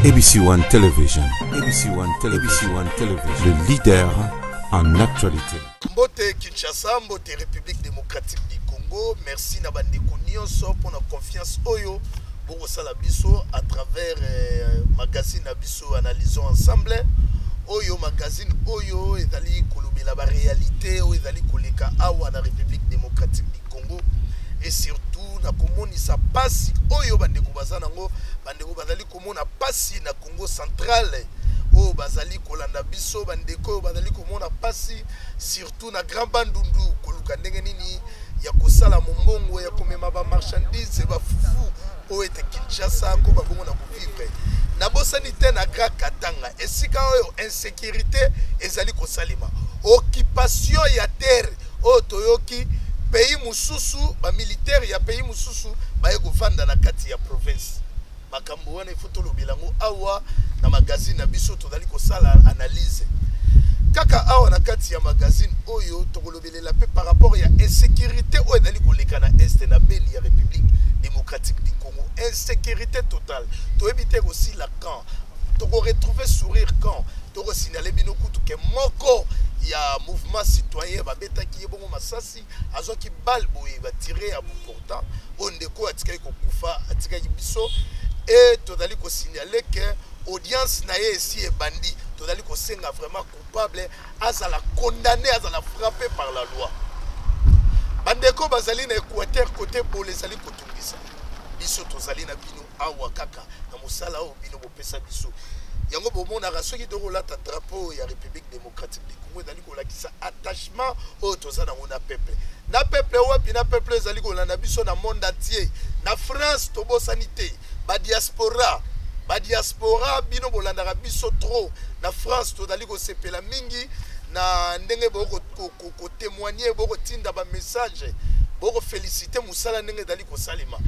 ABC One Television. ABC One Television. ABC One Television. Le leader en actualité. Mbote Kinshasa, Mbote République démocratique du Congo. Merci na bandeko nyonso pour la confiance oyo pour sala biso à travers magazine Abiso analysons ensemble. Oyo magazine oyo ezali kolobela ba réalité oyo ezali koleka awa na République démocratique du Congo et surtout na komoni sa pasi oyo bandeko bazanango bandeko bazali komona pasi na Congo central o bazali kolanda biso bandeko bazali komona pasi surtout na Grand Bandundu koluka ndenge nini ya kosala mombongo ya komema ba marchandise ba fufu o ete Kinshasa ko babongo na vivre na bosani te na Grand Katanga esika oyo insécurité ezali kosalima occupation ya terre o toyoki pays mususu ba militaire ya pays mususu ba egovanda na kati ya province makambo wana ifoto lobilango awa na magazine na biso tozali kosala analyse kaka awa na kati ya magazine oyo tokolobelela pe par rapport ya insécurité oyo ezali koleka na est na Beni ya République démocratique du Congo insécurité totale toebite aussi la camp toko retrouver sourire camp toko signaler bino kutu ke moko ya mouvement citoyen ba beta ki bongo masasi azo ki balboye ba tirer à bout portant ondeko atika ko kufa atika biso et tozali ko signaler que audience na ye ici est bandit tozali ko senga vraiment coupable azala condamné azala frappé par la loi bandeko bazali na Équateur côté pour les ali kotungisa biso tozali na bino awa kaka na musala o bino bopesa biso yango bomona rasoki tokolata drapeau ya République démocratique du Congo ezali kolakisa attachement o tozana na peuple wapi na peuple ezali kolanda biso na monde entier na France tobosanité ba diaspora bino bolanda biso trop na France tozali kosepela mingi na ndenge boko ko témoigner boko tinda ba message boko féliciter musala ndenge ezali kosalima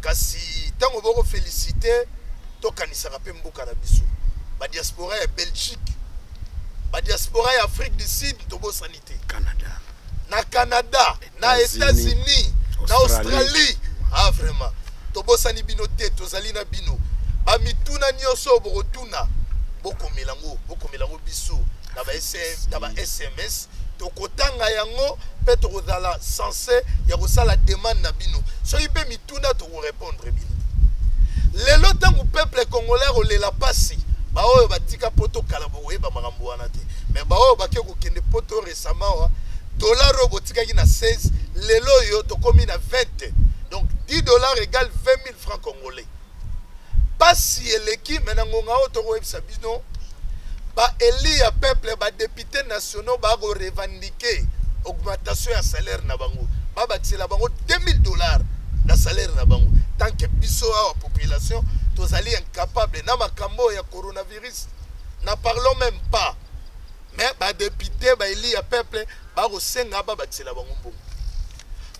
kasi tango boko féliciter tokanisa pe mboka na biso ba diaspora ya Belgique ba diaspora ya Afrique du Sud tobosanité Canada na États-Unis na Australie ah vraiment tobosani bino te tozali na bino ba mituna nyoso borotuna boko melango biso na ba SMS tokotanga yango pe tokozala censé ya kosala demande na bino so ipe mituna to répondre bino lelo tangu peuple congolais olela pasi ba oyo batika poto kala boye ba makambo wana te mais ba oyo bakye ko kende poto récemment wa dollar robotika ki na 16 lelo yo to komi na 20 donc 10 dollars égale 20 000 francs congolais pasi eleki menangonga o to ko ebisa bino ba eli ya peuple ba députés nationaux ba go revendiquer augmentation ya salaire na bango ba batisela bango 2000 dollars na salaire na bango tant que biso a population tozali incapable na makambo ya coronavirus na parlons même pas mais ba député ba eli ya peuple ba go senga ba batisela bango mbongo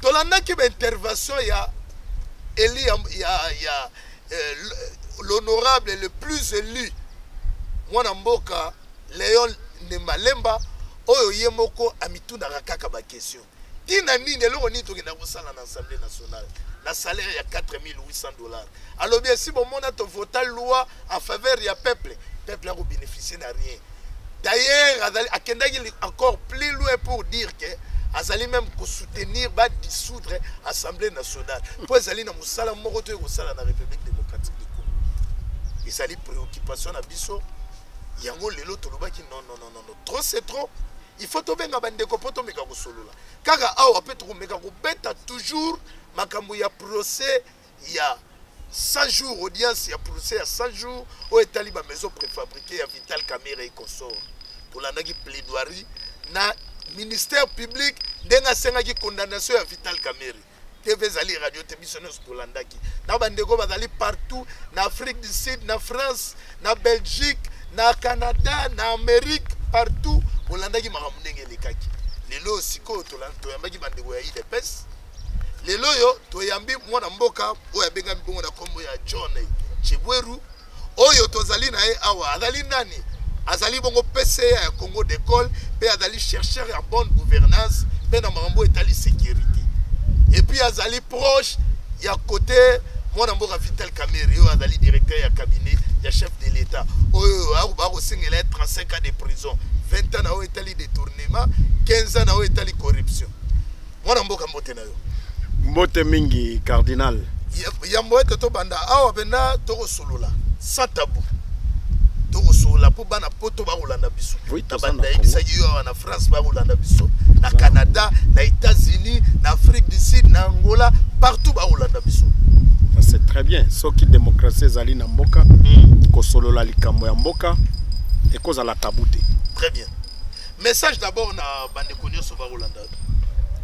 tolanda ki ba intervention ya eli ya l'honorable le plus élu mwana mboka Léon Nemalemba oyo yemoko amituna kaka ba question tina nini eloko ni to kina kosala na Assemblée nationale na salaire ya 4800 dollars alors bien si bon mona to voter loi en faveur ya peuple a bénéficier na rien d'ailleurs azali akendaki encore plus loin pour dire que azali même ko soutenir ba dissoudre Assemblée nationale pour azali na musala moko to kosala na République démocratique du Congo ezali préoccupation na biso yango lelo tolobaki non trop c'est trop il faut to benga bandeko poto meka ko solola kaka awa pe to meka ko beta toujours makambo ya procès ya 100 jours audience ya procès ya 100 jours o etali ba maison préfabriquée ya Vital Kamerhe et consort tolandaki plaidoirie na ministère public denga sengaki condamnation ya Vital Kamerhe TV zali radio télévision tolandaki na bandeko bazali partout na Afrique du Sud na France na Belgique na Canada na Amérique partout olandaki makambo ndenge lekaki lelo siko toyambaki bandeko ya IDPS lelo yo toyambi mwana mboka oyo abenga mbongo na kombo ya John Chibweru oyo tozali na ye awa azali nani azali bongo PCA ya Congo d'école pe azali chercheur en bonne gouvernance pe na makambo etali sécurité et puis azali proche ya côté mwana mboka Vital Kamerhe yo azali directeur ya cabinet ya chef de l'état oyo akosengela 35 ans de prison 20 ans na oyo etali détournement 15 ans na oyo etali corruption mwana mboka mbote na yo mbote mingi cardinal yambo ete tobanda awa pena tokosolola sans tabou tokosolola mpo bana poto bakolanda biso na banda yebisaki yo awa na France bakolanda biso na Canada na États-Unis na Afrique du Sud na Angola partout bakolanda biso. C'est très bien. Ce qui démocratie ezali na mboka kosolola likambo ya mboka ekozala tabute. Très bien. Message d'abord na bandeko nyonso bakolanda.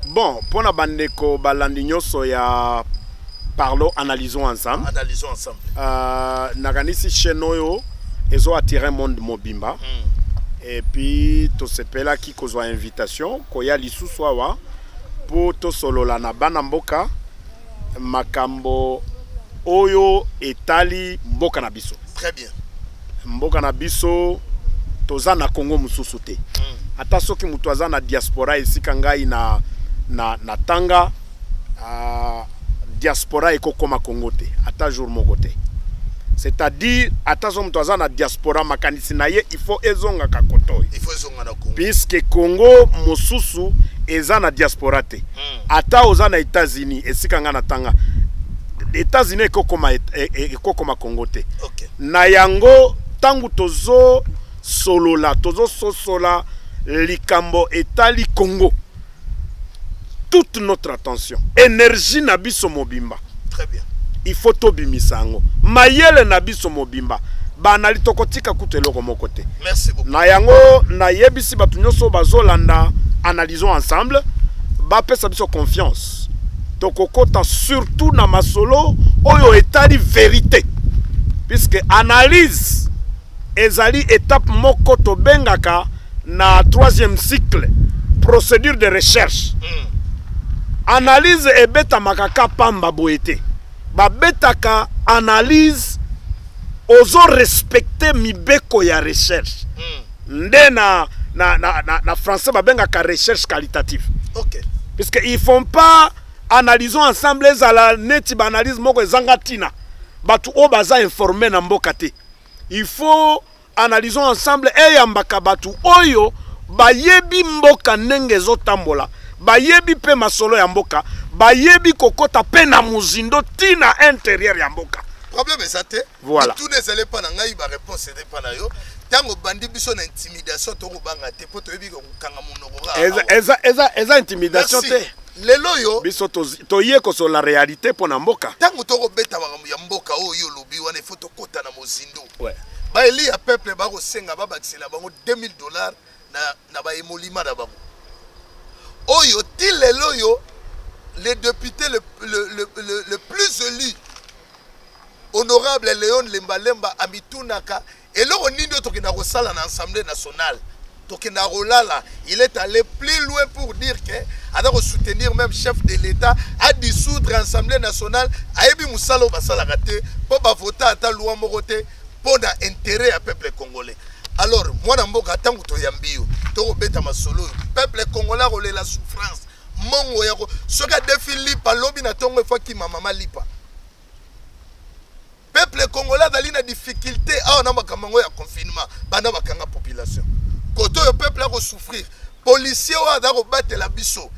Bon, pour na bandeko balandi nyonso ya parlons, analysons ensemble. Analysons ensemble. Naganisi chaîne oyo ezo attirer monde mobimba. Et puis to sepela ki kozwa invitation koya lisusu awa pour to solola na bana mboka makambo oyo etali mboka na biso. Très bien. Mboka na biso toza na Congo mususu te. Ata soki mutu aza na diaspora esika ngai na tanga diaspora ekokoma Congo te ata jour moko te. C'est-à-dire ata so mutu aza na diaspora makanisi na ye il faut ezonga ka kotoy. Il faut ezonga na Congo. Puisque Congo mususu eza na diaspora te. Ata oza na États-Unis esika nga na tanga États-Unis ekokoma Congo te. Okay. Na yango tangu tozo solola tozo sosola likambo etali Congo. Toute notre attention, énergie na biso mobimba. Très bien. Il faut tobimisango. Mayele na biso mobimba. Banali tokotika kuteloko mokote. Merci beaucoup. Na yango na yebisi batu nyonso bazolanda analysons ensemble. Ba pesa biso confiance. Tokokota surtout na masolo oyo etali vérité. Puisque analyse ezali étape moko to bengaka na 3e cycle procédure de recherche. Analyse ebeta makaka pamba boete. Ba betaka analyse ozo respecter mibeko ya recherche. Nde na français ba bengaka recherche qualitative. OK. Puisque ils font pas analysons ensemble les ala neti ba analyse moko ezangatina. Batu o baza informé na mboka te. Il faut analysons ensemble e yambaka batu oyo bayebi mboka ndenge zotambola. Bayebi pe masolo ya mboka, bayebi kokota pe na muzindo tina intérieur ya mboka. Problème est ça te. Voilà. Tout ne zele pas na ngai ba réponse était pas na yo. Tango bandi biso na intimidation to ko banga te poto yebi ko kanga monoko. Eza intimidation te. Lelo yo biso to ye ko so la réalité pona mboka. Tango to ko beta ba ya mboka oyo lobi wana foto kota na mozindo. Ouais. Ba eli ya peuple ba ko senga ba bakisela bango $2000 na ba emolima na bango. Oyo tilelo yo le député le plus élu honorable Léon Lemba Amitunaka et l'on nindo tokina kosala na Assemblée nationale tokina rolala il est allé plus loin pour dire que ada ko soutenir même chef de l'État à dissoudre l'Assemblée nationale ayebi musalo basala raté pour ba voter ata loi moroté pour na intérêt à peuple congolais. Alors moi na mboka tangu to yambio to beta masolo peuple congolais rolé la souffrance mongo yako soka defi lipa lobi na tongo fois ki mama lipa peuple congolais dali na difficulté a na makamango ya confinement bana bakanga population koto yo peuple a ko souffrir policier wa da ko batela biso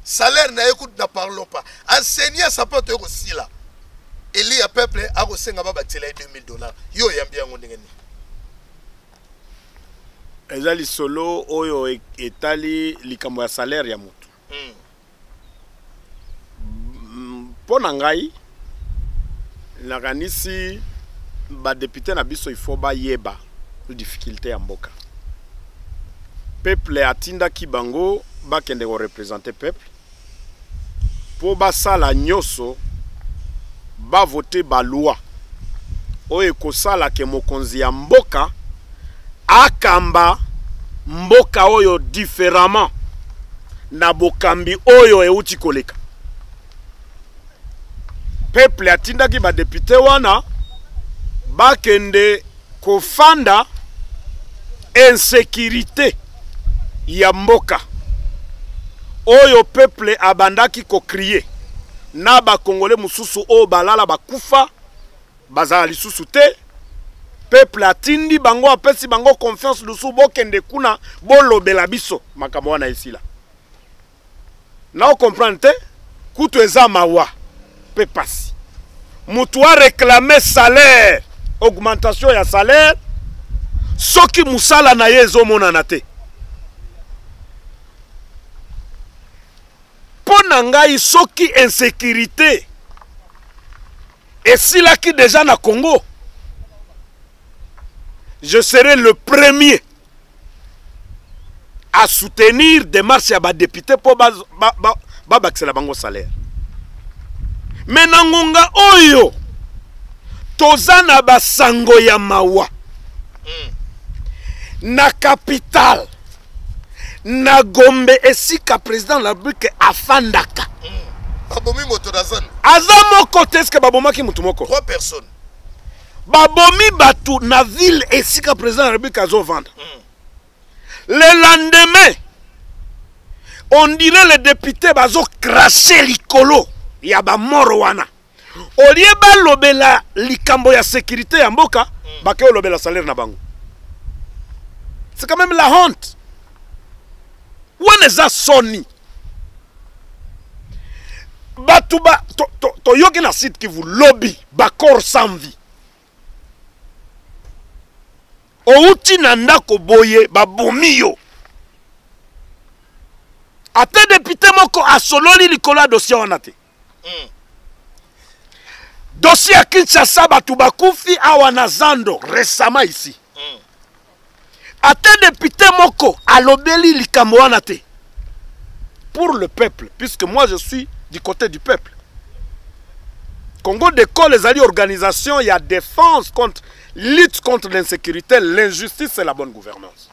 salaire na écoute na parlons pas enseignant ça peut ko sila eli ya peuple a ko senga ba batela $2000 yo yambia ngondengeni. Ezali solo oyo etali likambo ya salaire ya mutu. Pona ngai nakanisi ba député na biso il faut ba yeba difficulté ya mboka. Peuple atinda ki bango ba kende ko représenter peuple. Po ba sala nyoso ba voter ba loi. Oyo ko sala ke mokonzi ya mboka akamba mboka oyo différemment na bokambi oyo euti koleka. Peuple atindaki ba député wana bakende kofanda insécurité ya mboka oyo peuple abandaki ko crier na ba congolais mususu o balala bakufa bazala lisusu te peuple atindi bango apesi bango confiance lusu bokende kuna bolobela biso makambo wana esila na o comprendre te kutu eza mawa pe pasi mutu a réclamer salaire augmentation ya salaire soki musala na ye ezomonana te mpo na ngai soki insécurité esilaki déjà na Congo, je serai le premier à soutenir des marches à députés pour bakisela bango salaire. Mais nangonga oyo toza na basango ya mawa na capital na Gombe esika président la République afandaka babomi moto dazan azamo côté est-ce que babomaki mutu moko 3 personnes babomi batu na ville esika président la République azo vendre le lendemain on dirait les députés bazo cracher likolo ya ba moro wana olie ba lobela likambo ya sécurité ya mboka bakeo lobela salaire na bango. C'est quand même la honte. Wana za soni batuba to yoki na site qui vous lobby ba corps sans vie outi na ndako boye ba bomiyo ate député moko asololi likolo dossier wana te dossier à Kinshasa batu bakufi awa na Zando récemment ici ate député moko alobeli likambo wana te pour le peuple puisque moi je suis du côté du peuple. Congo Déco, les alliés organisations, il y a défense contre, lutte contre l'insécurité, l'injustice et la bonne gouvernance.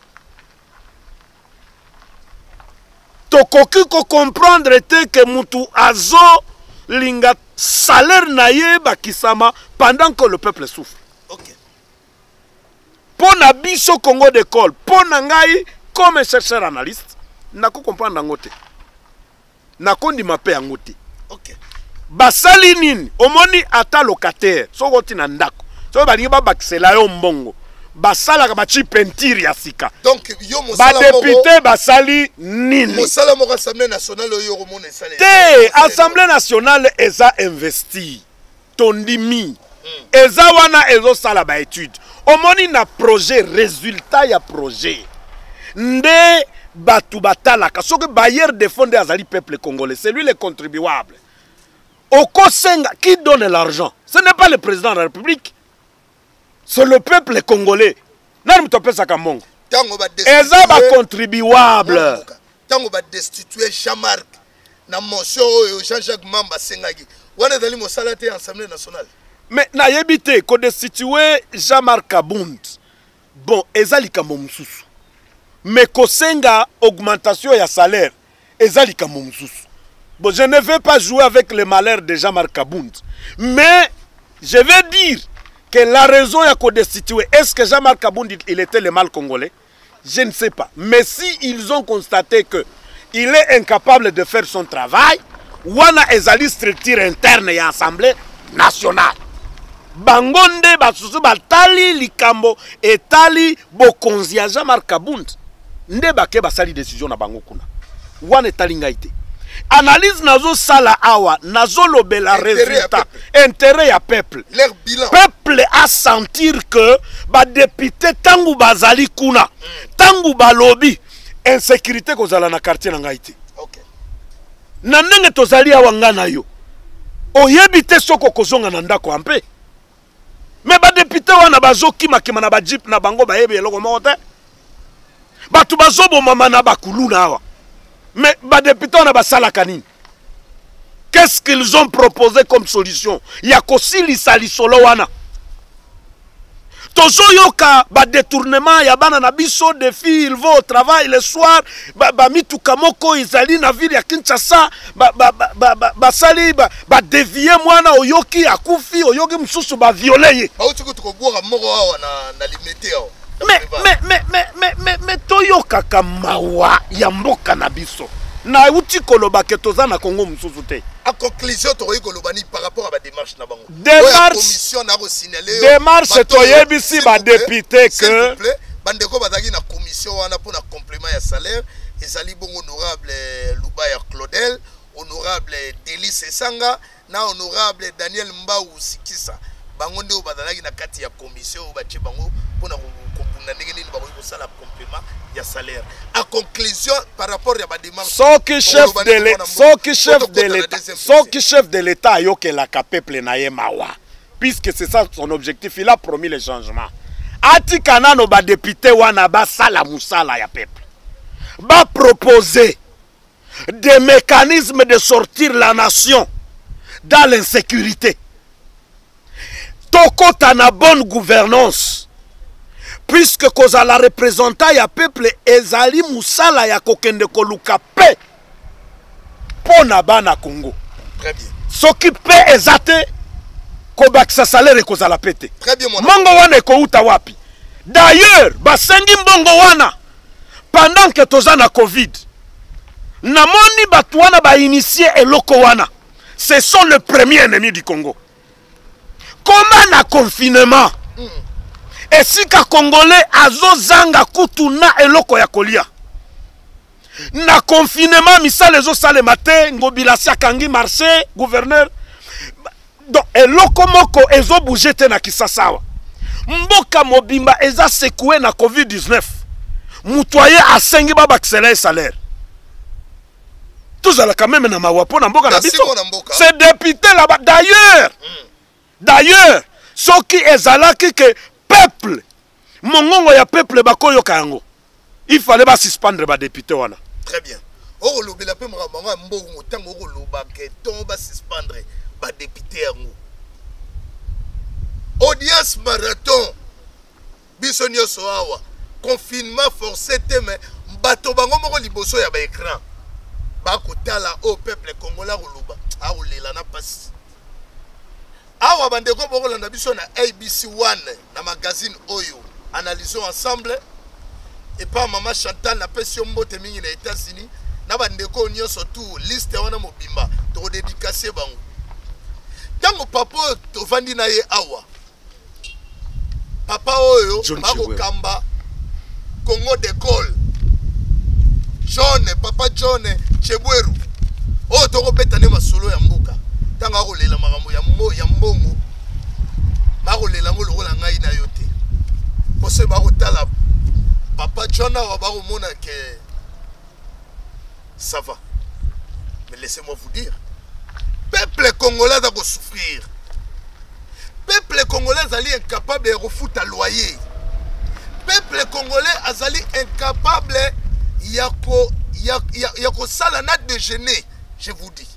Tokoki ko comprendre que mutu azo linga salaire naye bakisama pendant que le peuple souffre. Ok. Pour biso Congo Déco, pour ngai comme chercheur analyste, nako comprendre ngote. Nakondi mape yangote. Ok. Basali nini omoni ata locataire sokoti na ndako so balingi babakisela yo mbongo basala ka bachi peinture ya sika donc yo mosala ba député basali nini mosala moko assemblée nationale yo romone esale te assemblée nationale eza investi tondimi eza wana ezo sala ba étude omoni na projet résultat ya projet nde batu batalaka soki bailleur de fonds azali peuple congolais c'est lui le contribuable. Okosenga qui donne l'argent, ce n'est pas le président de la République, c'est le peuple congolais. Nani mtope sa kamongo. Eza ba contribuable. Tango ba destituer Jean-Marc na motion Jean-Jacques Mamba sengaki. Wana dali mosala te Assemblée nationale. Mais na yebite ko destituer Jean-Marc Kabund. Bon, eza likambo mususu. Mais kosenga augmentation ya salaire, eza likambo mususu. Bon, je ne vais pas jouer avec le malheur de Jean-Marc Kabund. Mais je vais dire que la raison est qu'on destitué. Est-ce que Jean-Marc Kabund, il était le mal congolais? Je ne sais pas. Mais si ils ont constaté qu'il est incapable de faire son travail, wana ezali structure interne et assemblée nationale. Bangonde basusu batali likambo etali bokonzia Jean-Marc Kabund. Nde bake basali décision na bango kuna. Wana etali ngaite. Analyse nazo sala awa nazo lobela résultat intérêt ya peuple. Leur bilan. Peuple a sentir que ba député tangu bazali kuna tangu ba lobby insécurité kozala na quartier na ngaite. OK. Na ndenge tozali awa ngana yo. Oyebite soko kozonga na ndako ampe. Mais ba député wana bazoki makima na ba jeep na bango ba yebe eloko moko te. Batu bazobo mama na bakuluna awa. Mais les députés on a basala kanini. Qu'est-ce qu'ils ont proposé comme solution? Yakosi lisali solo wana. Tozo yoka ba détournement ya bana na biso des filles ils vont au travail le soir ba mituka moko izali na ville ya Kinshasa ba sali ba dévier mwana oyoki akufi oyoki mususu ba violer ye. Ba uti ko boka moko awa na limité awa. Mais toyoka kamawa ya mboka na biso na uti koloba ke toza na Congo mususu te. En conclusion, tu as par rapport à la démarche na bango. Démarche toyebisi ba député que bandeko bazaki na commission wana pour na complément ya salaire ezali bon honorable Lubaya Claudel, honorable Delis Esanga na honorable Daniel Mbau Sikisa. Bango nde bazalaki na kati ya commission batie bango pour na kopunda ndenge nini bango ko sala complément ya salaire. En conclusion par rapport à la démarche soki chef de l'État ayokelaka peuple na ye mawa puisque c'est ça son objectif, il a promis les changements. Atikana no ba député wana ba sala musala ya peuple. Ba proposer des mécanismes de sortir la nation dans l'insécurité. Tokota na bonne gouvernance. Puisque koza la représentant ya peuple ezali musala ya kokende koluka pe pona bana Congo. Très bien. Soki pe ezate kobakisa salaire koza la pete. Très bien mon Mongo wana ko uta wapi. D'ailleurs, basengi mbongo wana pendant que toza na Covid. Namoni batu wana ba initié eloko wana. Ce sont les premiers ennemis du Congo. Comment na confinement? Et si ka Congolais azozanga kutuna eloko ya kolia. Na confinement misale ezo sale matin ngobilasi akangi marché gouverneur. Donc eloko moko ezo bougete na kisasawa. Mboka mobimba eza sekoué na Covid-19. Mutoye asengi baba accélère salaire. Tout ça quand même na mawapo na mboka na biso. C'est député là-bas d'ailleurs soki ezalaki que peuple mongongo ya peuple bakoyo kango il fallait ba suspendre ba député wana. Très bien. O lobela pe mramba mbongo tango ko lobaka ton ba suspendre ba député yango. Audience marathon biso nyoso awa confinement forcé teme bato bango moko liboso ya ba écran ba kotala au peuple congolais koloba a olela na passe. Awa bandeko bokolanda biso na ABC1 na magazine oyo analysons ensemble et pas maman Chantal na pesio mbote mingi na États-Unis na bandeko nyonso tout liste wana mobimba to dédicacer bango tango papa to vandi na ye awa papa oyo bako kamba Congo d'école papa John Chebweru oyo to betane masolo ya mboka tanga kolela makambo ya mbongo bakolela ngo lokola ngai na yo te pose bakotala papa John wa bakomona ke ça va mais laissez-moi vous dire peuple congolais va souffrir peuple congolais azali incapable de refuta loyer peuple congolais azali incapable yako sala na déjeuner je vous dis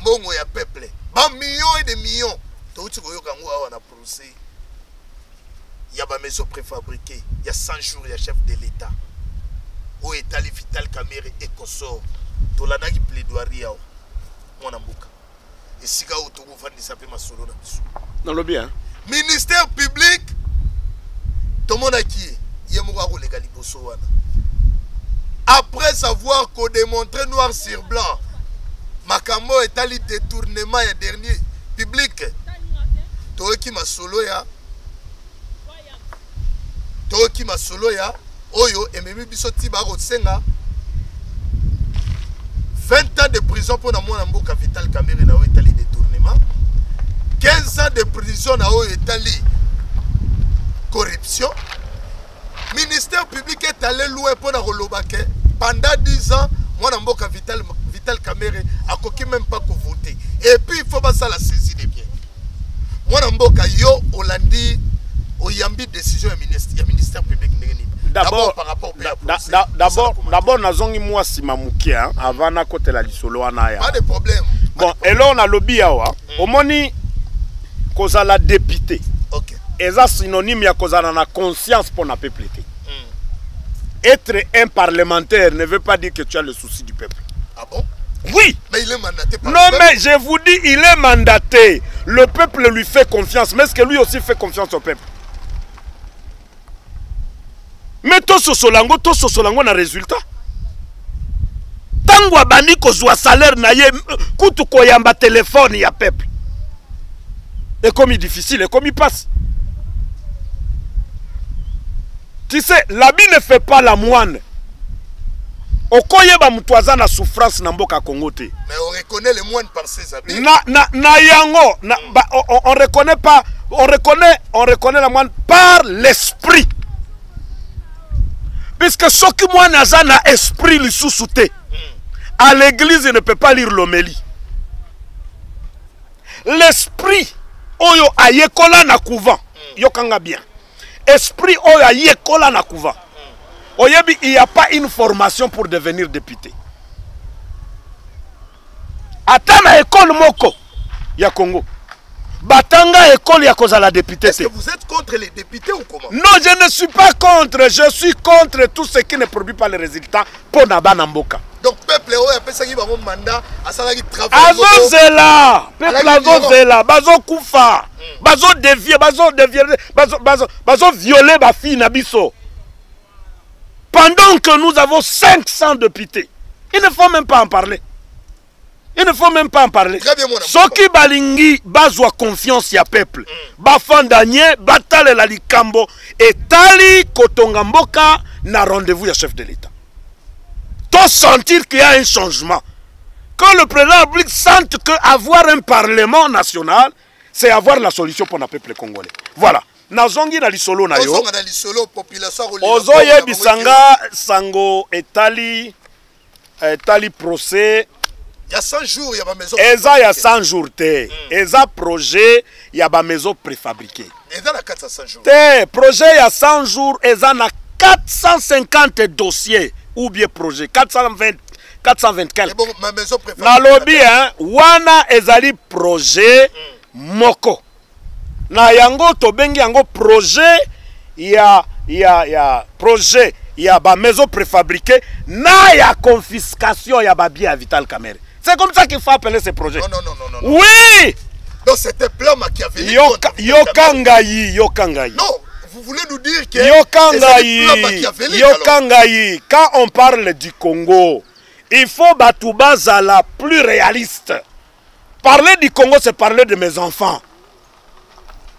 mbongo ya peuple ba millions et des millions touti koyoka ngo awa na procès ya ba maison préfabriquée ya 100 jours ya chef de l'état o etali Vital Kamerhe et consort to la naki plaidoirie awa mona mbuka esika o to kofandisa pe masolo na biso dans le bien ministère public to mona ki ye moko akoleka liboso wana après avoir qu'on démontré noir sur blanc makambo etali détournement ya dernier public toki masolo ya oyo ememi biso tiba ko senga 20 ans de prison pour na mwana mboka Vital Kamerhe na oyo etali détournement 15 ans de prison na oyo etali corruption ministère public est allé loin pour na kolobake pendant 10 ans mwana mboka Vital Kamerhe a coqué même pas pour voter. Et puis il faut pas ça la saisie des biens. Moi mboka yo Hollandi oyambi décision du ministère public d'abord par rapport d'abord nazongi moi simamukia avant na côté la lisolo wana ya. Pas de problème. Bon et là on a lobby awa omoni koza la député. OK. Eza synonyme ya koza na conscience pour na peuple. Être un parlementaire ne veut pas dire que tu as le souci du peuple. Ah bon? Oui. Mais il est mandaté par non, mais je vous dis, il est mandaté. Le peuple lui fait confiance. Mais est-ce que lui aussi fait confiance au peuple? Mais tout ce solango na résultat. Tango abandi kozwa salaire na ye kutu koyamba téléphone ya peuple. Et comme il est difficile, et comme il passe. Tu sais, l'habit ne fait pas la moine. Okoyeba mutuaza na souffrance na mboka Congo te. Mais on reconnaît les moines par ses habits. On reconnaît pas, on reconnaît la moine par l'esprit. Puisque ce qui moi n'a pas esprit le sous-souté. À l'église, il ne peut pas lire l'homélie. L'esprit, oyo ayekola na couvent. Yokanga bien. Esprit oyo ayekola na couvent. Oyebi, il n'y a pas une formation pour devenir député. Atana école moko ya Congo. Batanga école ya kozala député. Est-ce que vous êtes contre les députés ou comment? Non, je ne suis pas contre. Je suis contre tout ce qui ne produit pas les résultats pour Nabana Mboka. Donc peuple oyo apesa ki bango mandat asala ki travail. Azozela, peuple azozela, bazo kufa, bazo dévier, bazo violer ba fille na biso. Pendant que nous avons 500 députés, il ne faut même pas en parler. Il ne faut même pas en parler. Soki balingi bazwa confiance ya peuple. Bafandanye batale la likambo et tali kotonga mboka na rendez-vous ya chef de l'État. Toi sentir qu'il y a un changement. Quand le président de la République sente qu'avoir un parlement national, c'est avoir la solution pour le peuple congolais. Voilà. Nazongi na lisolo na yo. Ozoye bisanga sango etali procès. Il y a 100 jours, il y a ma maison. Eza ya 100 jours te. Eza projet ya ba maison préfabriquée. Eza na 400 jours. Te projet ya 100 jours eza na 450 dossiers ou bien projet 420 quelques. Bon, ma maison préfabriquée. Na lobby hein, wana ezali projet moko. Na yango to bengi yango projet ya projet ya ba maison préfabriquée na ya confiscation ya ba bien à Vital Kamerhe. C'est comme ça qu'il faut appeler ce projet. Non. Oui. Donc c'était plan Machiavélique. Yokangayi. Non, vous voulez nous dire que Yokangayi. Quand on parle du Congo, il faut Batouba Zala plus réaliste. Parler du Congo, c'est parler de mes enfants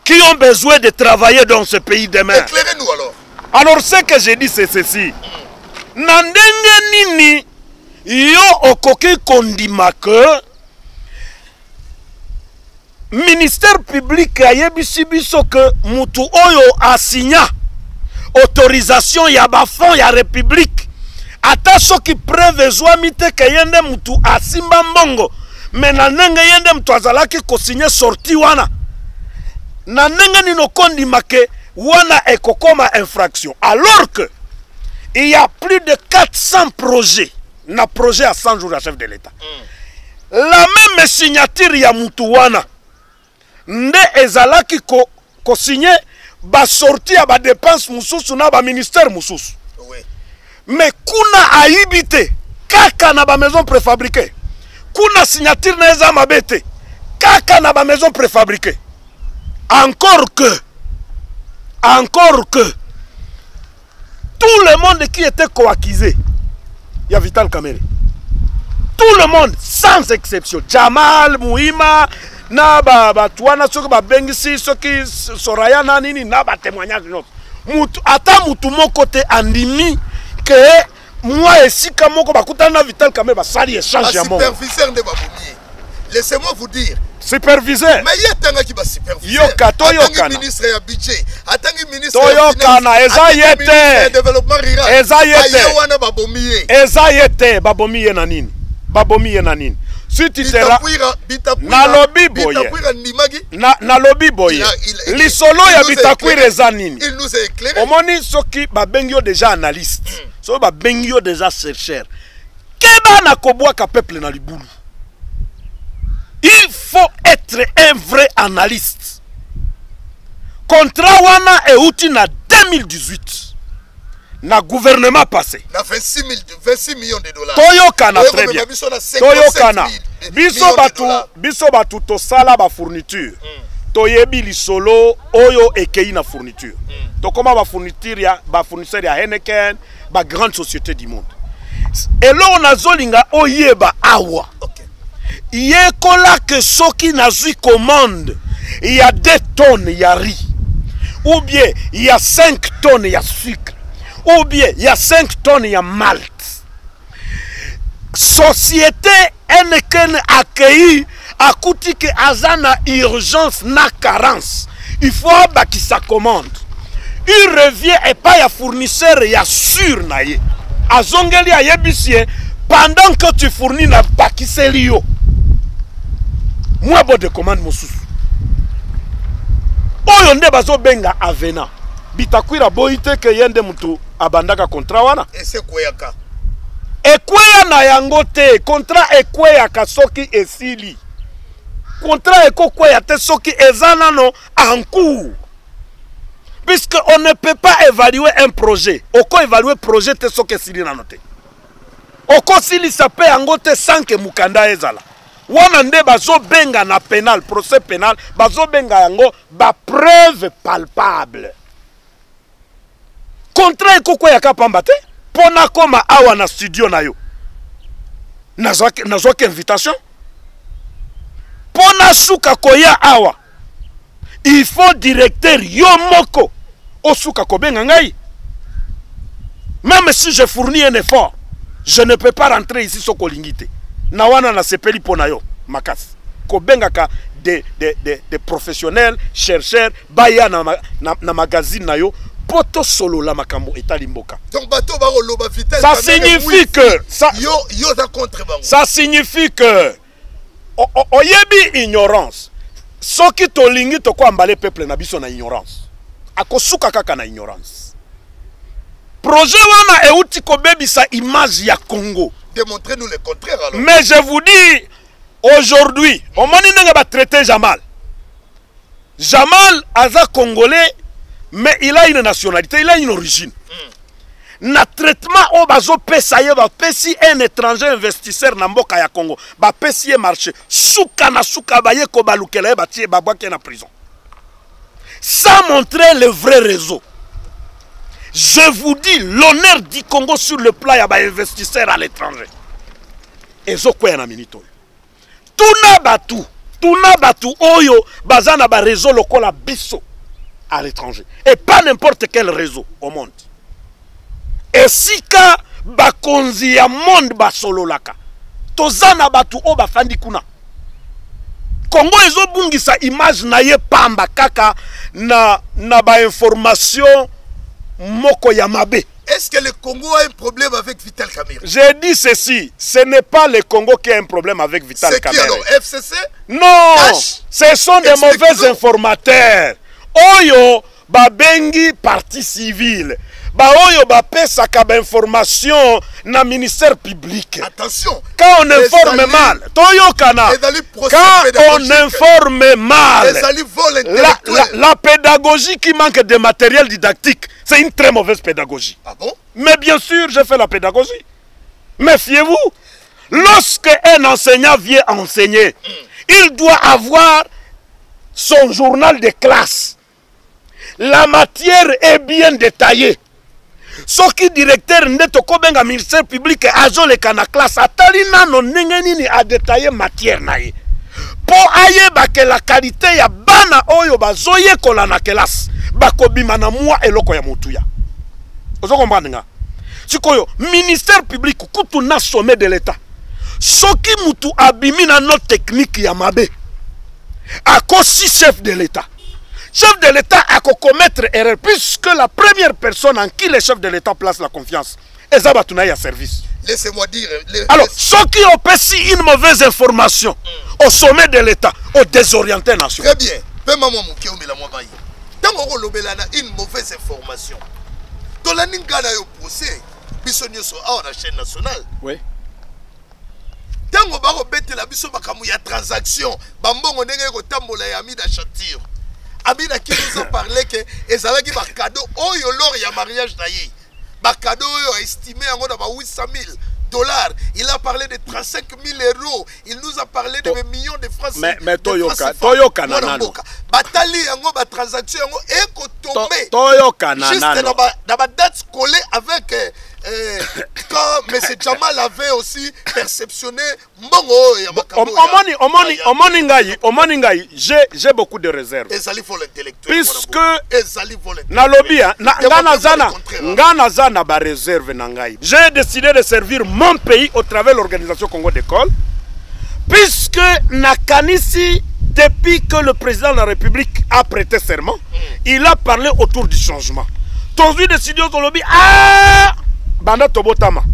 qui ont besoin de travailler dans ce pays demain. Éclairez-nous alors. Alors ce que j'ai dit c'est ceci. Nandenge nini yo okoki kondima que ministère public ayebisi biso que mutu oyo asigna autorisation ya ba fond ya république ata soki preuve ezwami te ke yende mutu asimba mbongo mais na ndenge yende mutu azalaki kosigner sorti wana na ndenge nino kondima ke wana ekokoma infraction alors que il y a plus de 400 projets na projet à 100 jours à chef de l'État. La même signature ya mutu wana nde ezalaki ko signer ba sorti ya ba dépense mususu na ba ministère mususu. Oui. Mais kuna aibite kaka na ba maison préfabriquée. Kuna signature na eza mabete kaka na ba maison préfabriquée. Encore que tout le monde qui était coaccusé, il y a Vital Kamerhe. Tout le monde, sans exception. Jamal, Mouima, na tuana soki ba bengisi soki Soraya na nini na ba témoignage notre. Ata mutu moko te andimi que moi esika moko bakutana Vital Kamerhe ba sali échange ya moko. Superviseur de Babomier. Laissez-moi vous dire. Superviseur. Mais il y a tanga qui va superviseur. Yokana. Ministre ya budget. Atangi ministre Toyokana. Eza yete. Développement rural. Eza yete. Ayawana Babomier. Eza yete. Babomier na nini. Babomier na nini. Si tu seras na lobby boye. Na lobby boye. Lisolo ya bitakwira eza nini. Il nous a éclairé. Omoni soki babengio déjà analyste. So babengio déjà chercheur. Keba na kobwa ka peuple na libulu. Il faut être un vrai analyste. Contrat wana euti na 2018. Na gouvernement passé. Na 26 millions de dollars. Toyokana très bien. Toyokana. Biso batu to sala ba fourniture. Toyebi lisolo oyo ekei na fourniture. To koma ba fourniture ya ba fournisseur ya Heineken, ba grande société du monde. eloko nazolinga oyeba awa Ok. yekola que soki nazwi commande il y a 2 tonnes ya riz ou bien il y a 5 tonnes ya sucre ou bien il y a 5 tonnes ya malt société NKN accueilli akuti que azana urgence na carence il faut baki sa commande il revient et pas ya fournisseur ya sûr na ye azongeli ya yebisie pendant que tu fournis na bakiseli yo moi bon de commande mosusu oyo nde bazo benga avena bitakwira boite ke yende mutu abandaka contrat wana Ese kweyaka. ekweya na yango te contrat ekweyaka soki esili contrat ekokweya te soki eza nano en cours puisque on ne peut pas évaluer un projet oko évaluer projet te soki esili nano te oko silisa pe yango te sans que mukanda ezala wana nde bazobenga na pénal procès pénal bazobenga yango ba preuve palpable contrat ekokweyaka pamba te pona koma awa na studio na yo nazwaki invitation pona suka koya awa il faut directeur yo moko osuka kobenga ngai même si je fournis un effort je ne peux pas rentrer ici soko lingite na wana na sepeli pona yo makasi kobengaka des professionnels chercheurs baya na magazine na yo poto solo la makambo etali mboka. Donc bateau baro loba vitesse. Ça signifie que yo da contre bango. Ça signifie que oyebi ignorance. Soki tolingi to ko ambale peuple na biso na ignorance. Akosuka kaka na ignorance. Projet wana euti ko bebisa image ya Congo. Démontrez-nous le contraire alors. Mais je vous dis aujourd'hui, on m'a dit nga ba traiter Jamal. Jamal aza congolais. Mais il a une nationalité, il a une origine. Na traitement au bazo pesaye ba pesi un étranger investisseur na mboka ya Congo. Ba pesi marché. Souka na souka baye ko balukela ba tie ba bwake na prison. Sans montrer le vrai réseau. Je vous dis l'honneur du Congo sur le plan ya ba investisseur à l'étranger. Ezo kwa na minito. Tuna batu oyo bazana ba réseau lokola biso à l'étranger. Et pas n'importe quel réseau au monde. Et si ka bakonzi ya monde basololaka, tozana batu o bafandi kuna. Congo ezo bungisa image na ye pamba kaka na ba information moko ya mabe. Est-ce que le Congo a un problème avec Vital Kamerhe? J'ai dit ceci, ce n'est pas le Congo qui a un problème avec Vital Kamerhe. C'est qui alors? FCC? Non, Cash? Ce sont des mauvais informateurs. Oyo babengi partie civile. Ba oyo ba pesa ka ba information na ministère public. Attention. Quand on informe mal, toyo kana. Quand on informe mal, la pédagogie qui manque de matériel didactique, c'est une très mauvaise pédagogie. Ah bon? Mais bien sûr, je fais la pédagogie. Méfiez-vous. Lorsque un enseignant vient enseigner, il doit avoir son journal de classe. La matière est bien détaillée. Ce qui directeur ndeto kobenga ministère public azo le kana classe atali nano nini a détaillé matière nae. Po aye ba que la qualité ya bana oyo bazoye kola na classe bakobima na mwa eloko ya mutuya. Ozo comprendre nga. Sikoyo ministère public kutu na sommet de l'état. Soki mutu abimi na no technique ya mabe. Akosi chef de l'état. Chef de l'État a commettre erreur puisque la première personne en qui le chef de l'État place la confiance est Zabatounaï à service. Laissez-moi dire. Alors, ceux qui ont perçu une mauvaise information au sommet de l'État ont désorienté la nation. Très bien. Une mauvaise information. Dans la Ningana au procès, Bissonio sur la chaîne nationale. Oui. Tango baro bete la biso bakamu ya transaction. Bambongo ndenge ko tambola ya mi da chanture. Abina qui nous a parlé que ezala ki ba cadeau oyo lor ya mariage naye. Ba cadeau oyo estimé en ba 800 000 $. Il a parlé de 35 000 €. Il nous a parlé de millions de francs. Mais Toyoka nanano. Batali yango ba transaction yango eko tomber. Toyoka nanano. Juste dans ba date collée avec quand M. Jamal avait aussi perceptionné Mbongo et Omoni ngai, j'ai beaucoup de réserves. Puisque nalobi ngana zana ba réserve na ngai. J'ai décidé de servir mon pays au travers de l'organisation Congo d'école. Puisque nakanisi depuis que le président de la République a prêté serment, il a parlé autour du changement. Aujourd'hui décidé au lobby Banda Tobotama.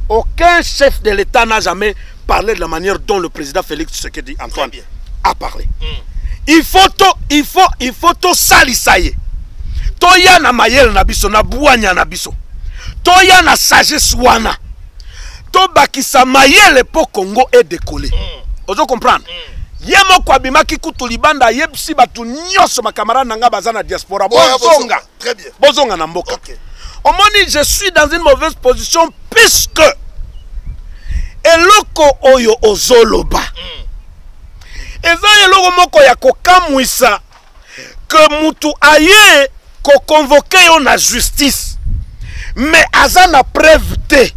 Aucun chef de l'État n'a jamais parlé de la manière dont le président Félix Tshisekedi Antoine a parlé. Il faut to salisaye. Toya na mayel na biso na buanya na biso. Toya na sagesse wana. To bakisa mayel pour Congo est décollé. Vous comprendre? Yemo kwa bimaki kutu libanda yebsi batu nyoso makamara nanga bazana diaspora. Bozonga. Très bien. Bozonga na mboka. Omoni, je suis dans une mauvaise position puisque eloko oyo ozoloba. Eza eloko moko ya kokamwisa que mutu aye ko convoquer yo na justice. Mais azana preuve te.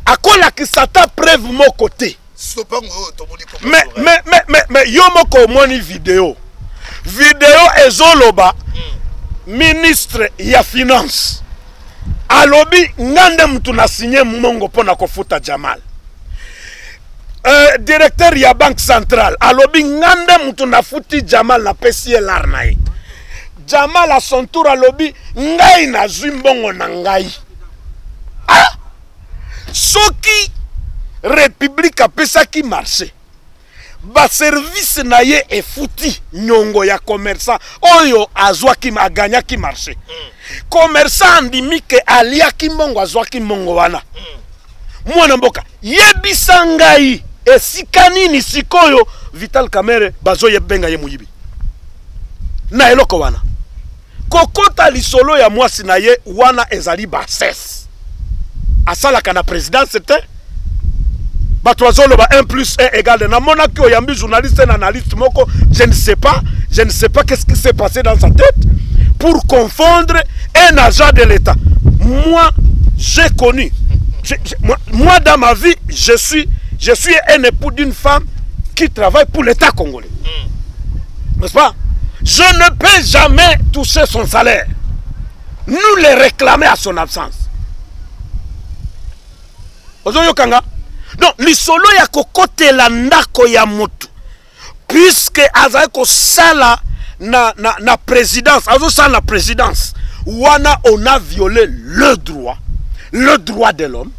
Akola ki sata preuve moko te. Mais yo moko moni vidéo. Vidéo ezoloba. Ministre ya finance alobi ngande mtu na signé mongo pona kofuta Jamal. Directeur ya banque centrale alobi ngande mtu na futi Jamal na PCL arnaye. Jamal à son tour alobi ngai na zimbongo na ngai. Ah! Soki République apesa ki marché. Ba service na ye e fouti nyongo ya commerçant oyo azwa ki maganya ki marché. Commerçant ndimi ke alia ki mongo azwa ki mongo wana. Mwana mboka yebisa ngai esika nini sikoyo Vital Kamerhe bazo yebenga ye muyibi. Na eloko wana. Kokota lisolo ya mwasi na ye wana ezali bases. Asala kana présidence c'était Batouazolo 1 plus 1 égale na monaki oyambi journaliste et analyste moko, je ne sais pas qu'est-ce qui s'est passé dans sa tête pour confondre un agent de l'État. Moi, j'ai connu, moi dans ma vie, je suis un époux d'une femme qui travaille pour l'État congolais. N'est-ce pas? Je ne peux jamais toucher son salaire. Nous les réclamer à son absence. Ozoyo Kanga. Donc, l'isolo ya kokote la ndako ya mutu. Puisque azako sala na présidence, azo sala na présidence. Wana on a violé le droit de l'homme.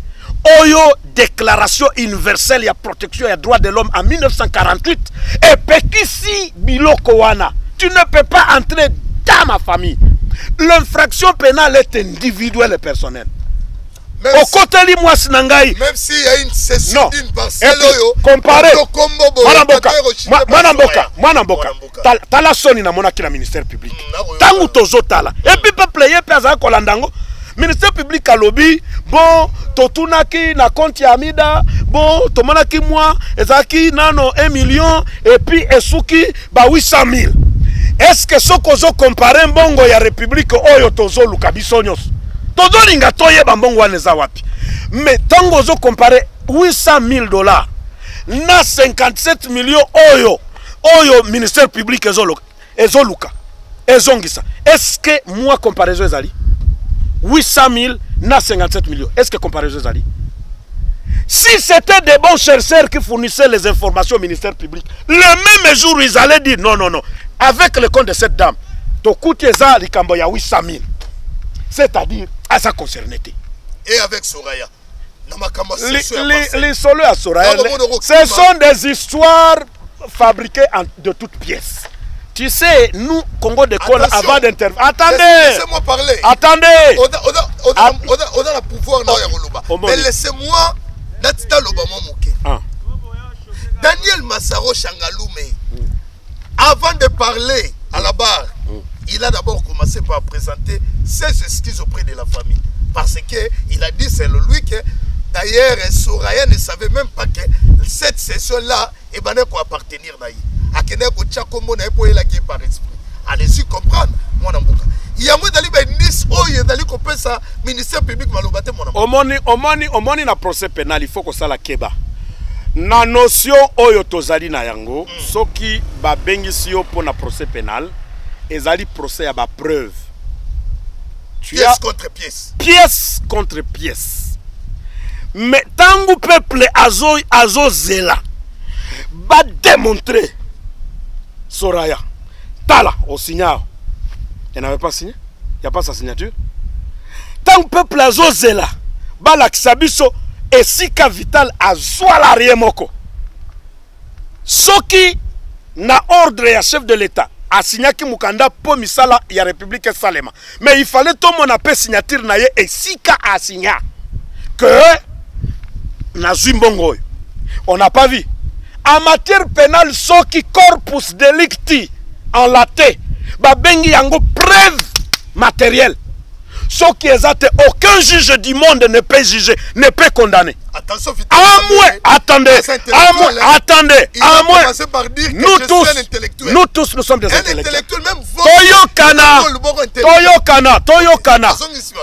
Oyo déclaration universelle ya protection ya droit de l'homme en 1948. Et pekisi biloko wana. Tu ne peux pas entrer dans ma famille. L'infraction pénale est individuelle et personnelle. Même s'il y a une cession d'une parcelle, comparé. Mwanamboka. Tala soni na monaki na ministère public. Tangu tozo tala. Et puis peuple ye pesa kolandango. Ministère public a lobby. Bon, totunaki na compte ya Amida. Bon, tomonaki moi. Ezaki nano 1 million. Et puis esuki ba 800 000. Est-ce que ce qu'on a comparé mbongo ya République oyo tozo lukabisonyos? Tozolinga toye bambongo waneza wapi. Mais tango ozo comparé 800 000 $ na 57 millions oyo ministère public ezoluka ezongisa. Est-ce que moi comparaison ezali 800 000 na 57 millions? Est-ce que comparaison ezali? Si c'était des bons chercheurs qui fournissaient les informations au ministère public, le même jour ils allaient dire non. Avec le compte de cette dame, to koutieza likambo ya 800 000. C'est-à-dire à sa concernité. Et avec Soraya. Les solos à Soraya, ce sont des histoires fabriquées de toutes pièces. Tu sais, nous, Congo d'école, avant d'intervenir. Attendez! Laissez-moi parler. Attendez! On a le pouvoir dans Yaholuba. Mais laissez-moi, Natita Lobama Mouké. Daniel Massaro Changaloume, avant de parler à la barre, il a d'abord commencé par présenter ses excuses auprès de la famille. Parce qu'il a dit, c'est lui que, d'ailleurs, Soraya ne savait même pas que cette session-là, il va appartenir à Allez-y comprendre, mon amouka. Il y a moi d'aller Nice, il y a d'aller ça ministère public maloba te mona. Omoni na procès pénal il faut que ça la keba. Na notion oyo tozali na yango soki ba bengisi yo pour na procès pénal ezali procès ya ba preuve. Pièce contre pièce. Pièce contre pièce. Mais tangu peuple azo zela va démontrer Soraya Tala au signal. Elle n'avait pas signé. Il n'y a pas sa signature. Tant que peuple azo zela ba laksabiso et sika vital azwa la riemoko. Soki na ordre ya chef de l'État a signé ki mukanda po misala ya République Salema. Mais il fallait tout mon appel signature na ye et sika a signé que na Zimbongo. On n'a pas vu. En matière pénale, ce qui corpus delicti en laté, ba bengi yango preuve matérielle. Ce qui est aucun juge du monde ne peut juger, ne peut condamner. Attention, attendez, nous tous, nous sommes des intellectuels. Toyokana.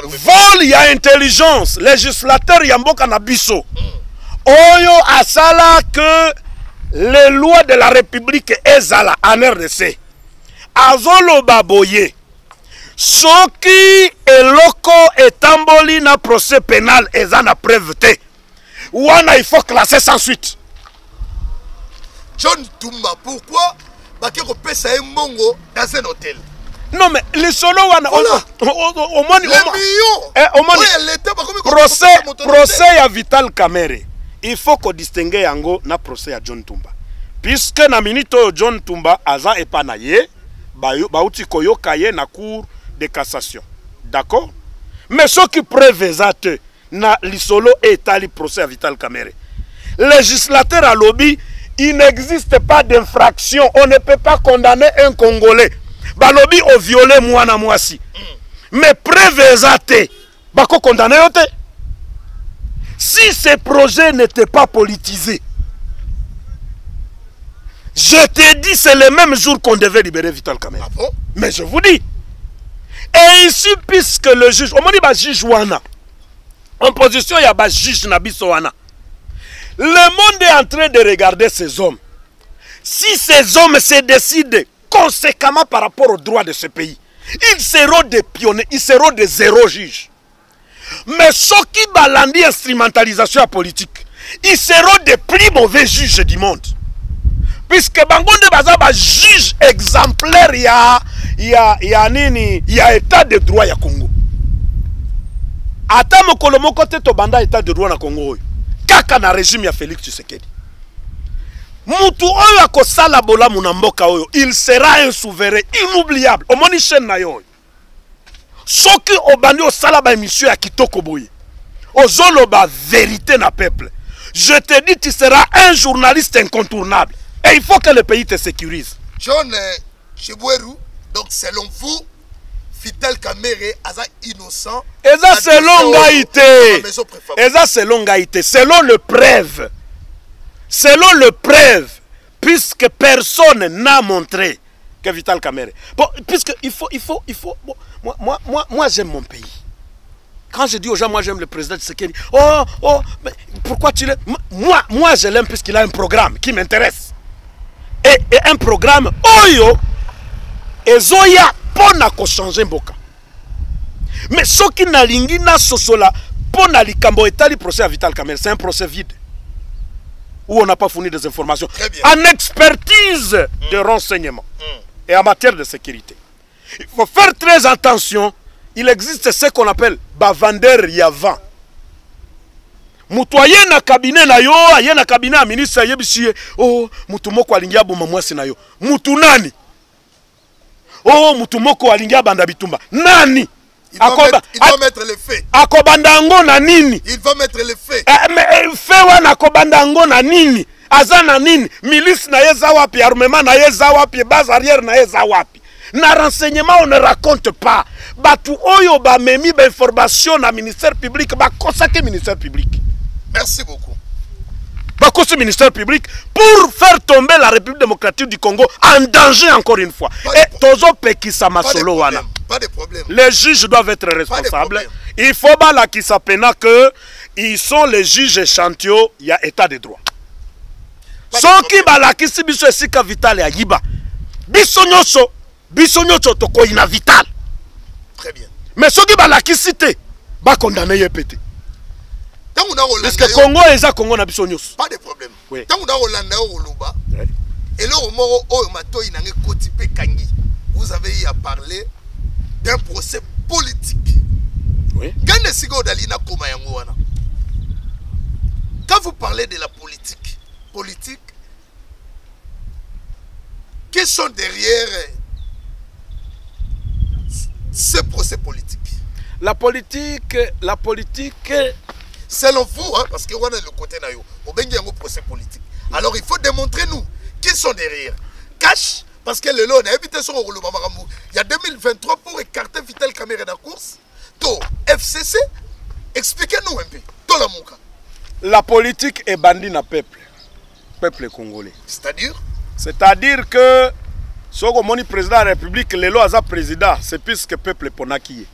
Vol, il y a intelligence. Législateur, il y a un canabiso. Oyo asala que les lois de la République ezala en RDC. Azolo baboye. Soki eloko etamboli na procès pénal ezana preuve te. Wana il faut classer sans suite. John Tumba, pourquoi Bakeko pesa un mongo dans un hôtel? Non mais les solo wana au moins procès ya Vital Kamerhe. Il faut qu'on distingue yango na procès à John Tumba. Puisque na minito John Tumba aza epanaye bauti koyoka ye na cour de cassation. D'accord? Mais ce qui prévésate na lisolo etali procès à Vital Kamerhe. Législateur à lobby, il n'existe pas d'infraction. On ne peut pas condamner un Congolais. Balobi au violé mwana mwasi. Mais prévésate bako condamner yote. Si ces projets n'étaient pas politisés, je te dis, c'est le même jour qu'on devait libérer Vital Kamerhe. Ah bon? Mais je vous dis. Et ici, puisque le juge, on m'a dit, juge wana, en position, il y a juge Nabiso wana. Le monde est en train de regarder ces hommes. Si ces hommes se décident conséquemment par rapport aux droits de ce pays, ils seront des pionniers, ils seront des zéro juges. Mais ceux qui balandent instrumentalisation politique, ils seront des plus mauvais juges du monde. Puisque Bangonde Bazaba juge exemplaire, il y a état de droit ya Congo. Ata mokolo moko te to banda état de droit na Congo. Kaka na régime ya Félix Tshisekedi. Mutu oyo akosala bola munamboka oyo, il sera un souverain inoubliable. Omoni chaîne na yo. Soki obandi osala ba émission ya kitoko boye. Ozoloba vérité na peuple. Je te dis tu seras un journaliste incontournable. Et il faut que le pays te sécurise. John Chibweru, donc selon vous, Vital Kamerhe est innocent. Et ça c'est longaïté. Et ça c'est longaïté. Selon le preuve. Selon le preuve. Puisque personne n'a montré que Vital Kamerhe. Bon, puisque il faut. Bon, moi j'aime mon pays. Quand je dis aux gens, moi j'aime le président Tshisekedi. Oh, mais pourquoi tu l'aimes? Moi je l'aime puisqu'il a un programme qui m'intéresse. Et un programme oyo ezoya pona ko changer mboka. Mais ce qui n'a lingi na sosola pona likambo etali procès à Vital Kamerhe, c'est un procès vide où on n'a pas fourni des informations en expertise de renseignement et en matière de sécurité. Il faut faire très attention. Il existe ce qu'on appelle bavander yavan. Mutoye na cabinet na yo, aye na cabinet ministre yebisi oh mutu moko alingia boma mwasi na yo. Mutu nani? Oh mutu moko alingia banda bitumba. Nani? Il va mettre les faits. Akobandango na nini? Il va mettre les faits. Mais fait wana akobandango na nini? Azana nini? Milice na yeza wapi, armement na yeza wapi, base arrière na yeza wapi. Na renseignement on ne raconte pas. Batu oyo ba memi ba information na ministère public ba consacrer ministère public. Merci beaucoup. Ba consacrer ministère public pour faire tomber la République démocratique du Congo en danger encore une fois. Et tozo pekisa masolo wana. Pas de problème. Les juges doivent être responsables. il faut balakisa pena que ils sont les juges échantillons, il y a état de droit. Soki balakisi biso esika vital ya yiba. Biso nyonso toko ina vital. Très bien. Mais soki balakisi te, ba condamner ye pété. Parce que Congo eza Congo na biso nyonso. Pas de problème. Oui. Tant on a Rolanda Oluba. Et là au moro o mato ina nge kotipe kangi. Vous avez eu à parler d'un procès politique. Oui. Quand vous parlez de la politique, qui sont derrière ce procès politique? La politique, selon vous, hein, parce que on a le côté nayo, on a un procès politique. Alors il faut démontrer nous qui sont derrière. Cash, parce que le lot on a évité son rôle. Il y a 2023 pour écarter Vital Kamerhe de la course. To FCC, expliquez-nous un peu. To la mouka. La politique est bandit na peuple congolais. C'est-à-dire que si on est président de la République, le lot a président, c'est puisque le peuple ponaki.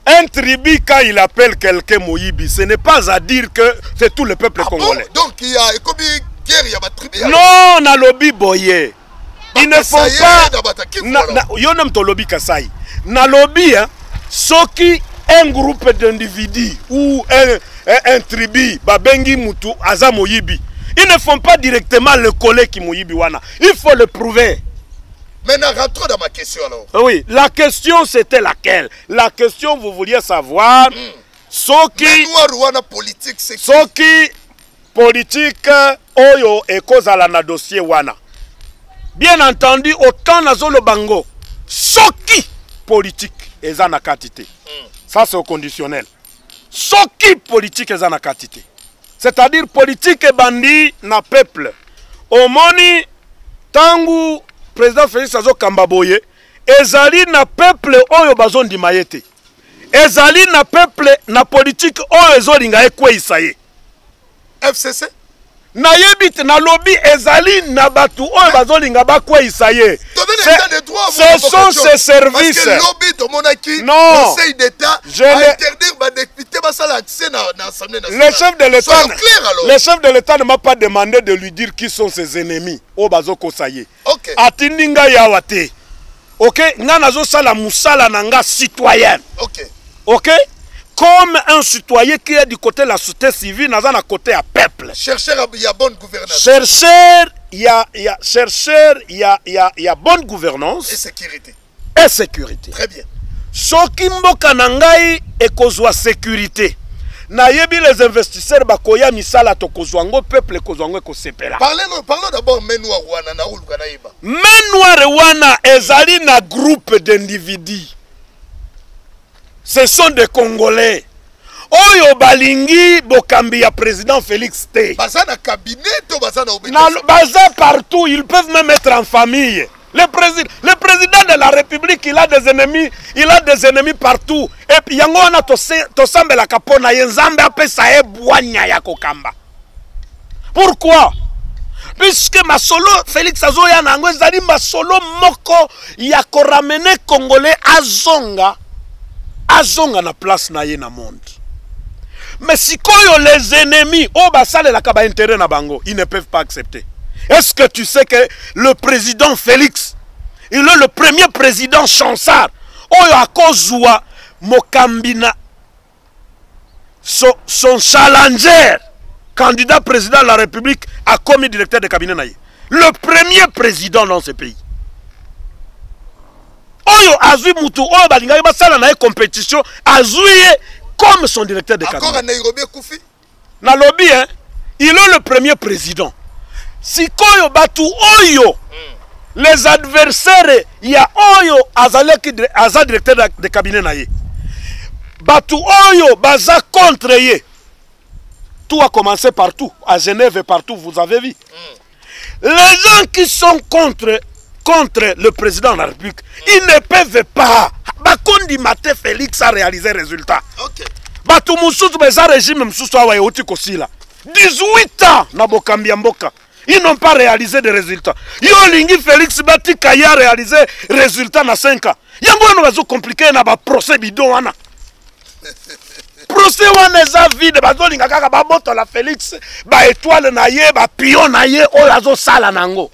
Un tribu quand il appelle quelqu'un Moïbi, ce n'est pas à dire que c'est tout le peuple congolais. Bon? Donc il y a guerre, il y a tribu. Non, na lobby boye. Ils ne font pas. Yonem to lobby kasai. Na lobby, hein, soki un groupe d'individus ou un tribu, babengi mutu aza Moïbi. Ils ne font pas directement le collègue qui Moïbi wana. Il faut le prouver. Maintenant, rentrons dans ma question alors. Oui, la question c'était laquelle? La question, vous vouliez savoir soki politique, c'est soki politique oyo ekozala na dossier wana. Bien entendu, autant nazolo bango soki politique eza na katité. Ça c'est au conditionnel. Soki politique eza na katité. C'est-à-dire politique et bandit na peuple. Omoni tangu président Félix Azo Kambaboye ezali na peuple oyo bazondi mayete. Ezali na peuple na politique oyo ezolinga ekwe isaye. FCC na yebite na lobby ezali na batu oyo bazolinga bakwe isaye. Ce sont ces services. Parce que lobby to monaki Conseil d'État a interdire ba député basala accès na Assemblée nationale. Le chef de l'État ne m'a pas demandé de lui dire qui sont ses ennemis o bazoko saye. OK. Atindinga yawate. OK, nga nazo sala musala nanga citoyen. OK. OK? Comme un citoyen qui est du côté de la société civile, nous sommes à côté du peuple. Chercheur, il y a bonne gouvernance. Chercheur, il y a bonne gouvernance. Et sécurité. Et sécurité. Très bien. Soki mboka nangai ekozwa sécurité. Na yebi les investisseurs bakoya misala to kozwango peuple kozwango ekosepela. Parlons d'abord Menwa Rwana na uluka na yeba. Menwa Rwana ezali na groupe d'individus. Ce sont des Congolais. Oyo balingi bokambi ya président Félix T. Baza na cabinet to baza na obédience. Baza partout, ils peuvent même être en famille. Le président de la République, il a des ennemis partout. Et puis yango wana to sambela kapona yenzambe apesa e bwanya ya kokamba. Pourquoi? Puisque masolo Félix Azoya nango ezali masolo moko ya ko ramener Congolais azonga na place na ye na monde. Mais si koyo les ennemis o basale la kaba intérêt na bango, ils ne peuvent pas accepter. Est-ce que tu sais que le président Félix, il est le premier président chansard oyo akozwa mokambina son challenger candidat président de la République a commis directeur de cabinet na ye. Le premier président dans ce pays. Oyo azui mutu oyo balinga basala na compétition azui comme son directeur de cabinet. Encore à Nairobi Koufi. Na lobby hein, il est le premier président. Si koyo batu oyo les adversaires ya oyo azalaki aza directeur de cabinet na ye. Batu oyo baza contre ye. Tout a commencé partout, à Genève et partout, vous avez vu. Les gens qui sont contre le président de la République, ils ne peuvent pas. Bakondi Mate Félix a réalisé le résultat. Batu mususu beza régime mususu awa yoti kosila. 18 ans na bokambi mboka. Ils n'ont pas réalisé de résultats. Yo lingi Félix Bati Kaya réalisé résultat na 5 ans. Yango no bazo compliqué na ba procès bidon wana. Procès wana eza vide bazo linga kaka ba moto la Félix ba étoile na ye ba pion na ye o lazo sala nango.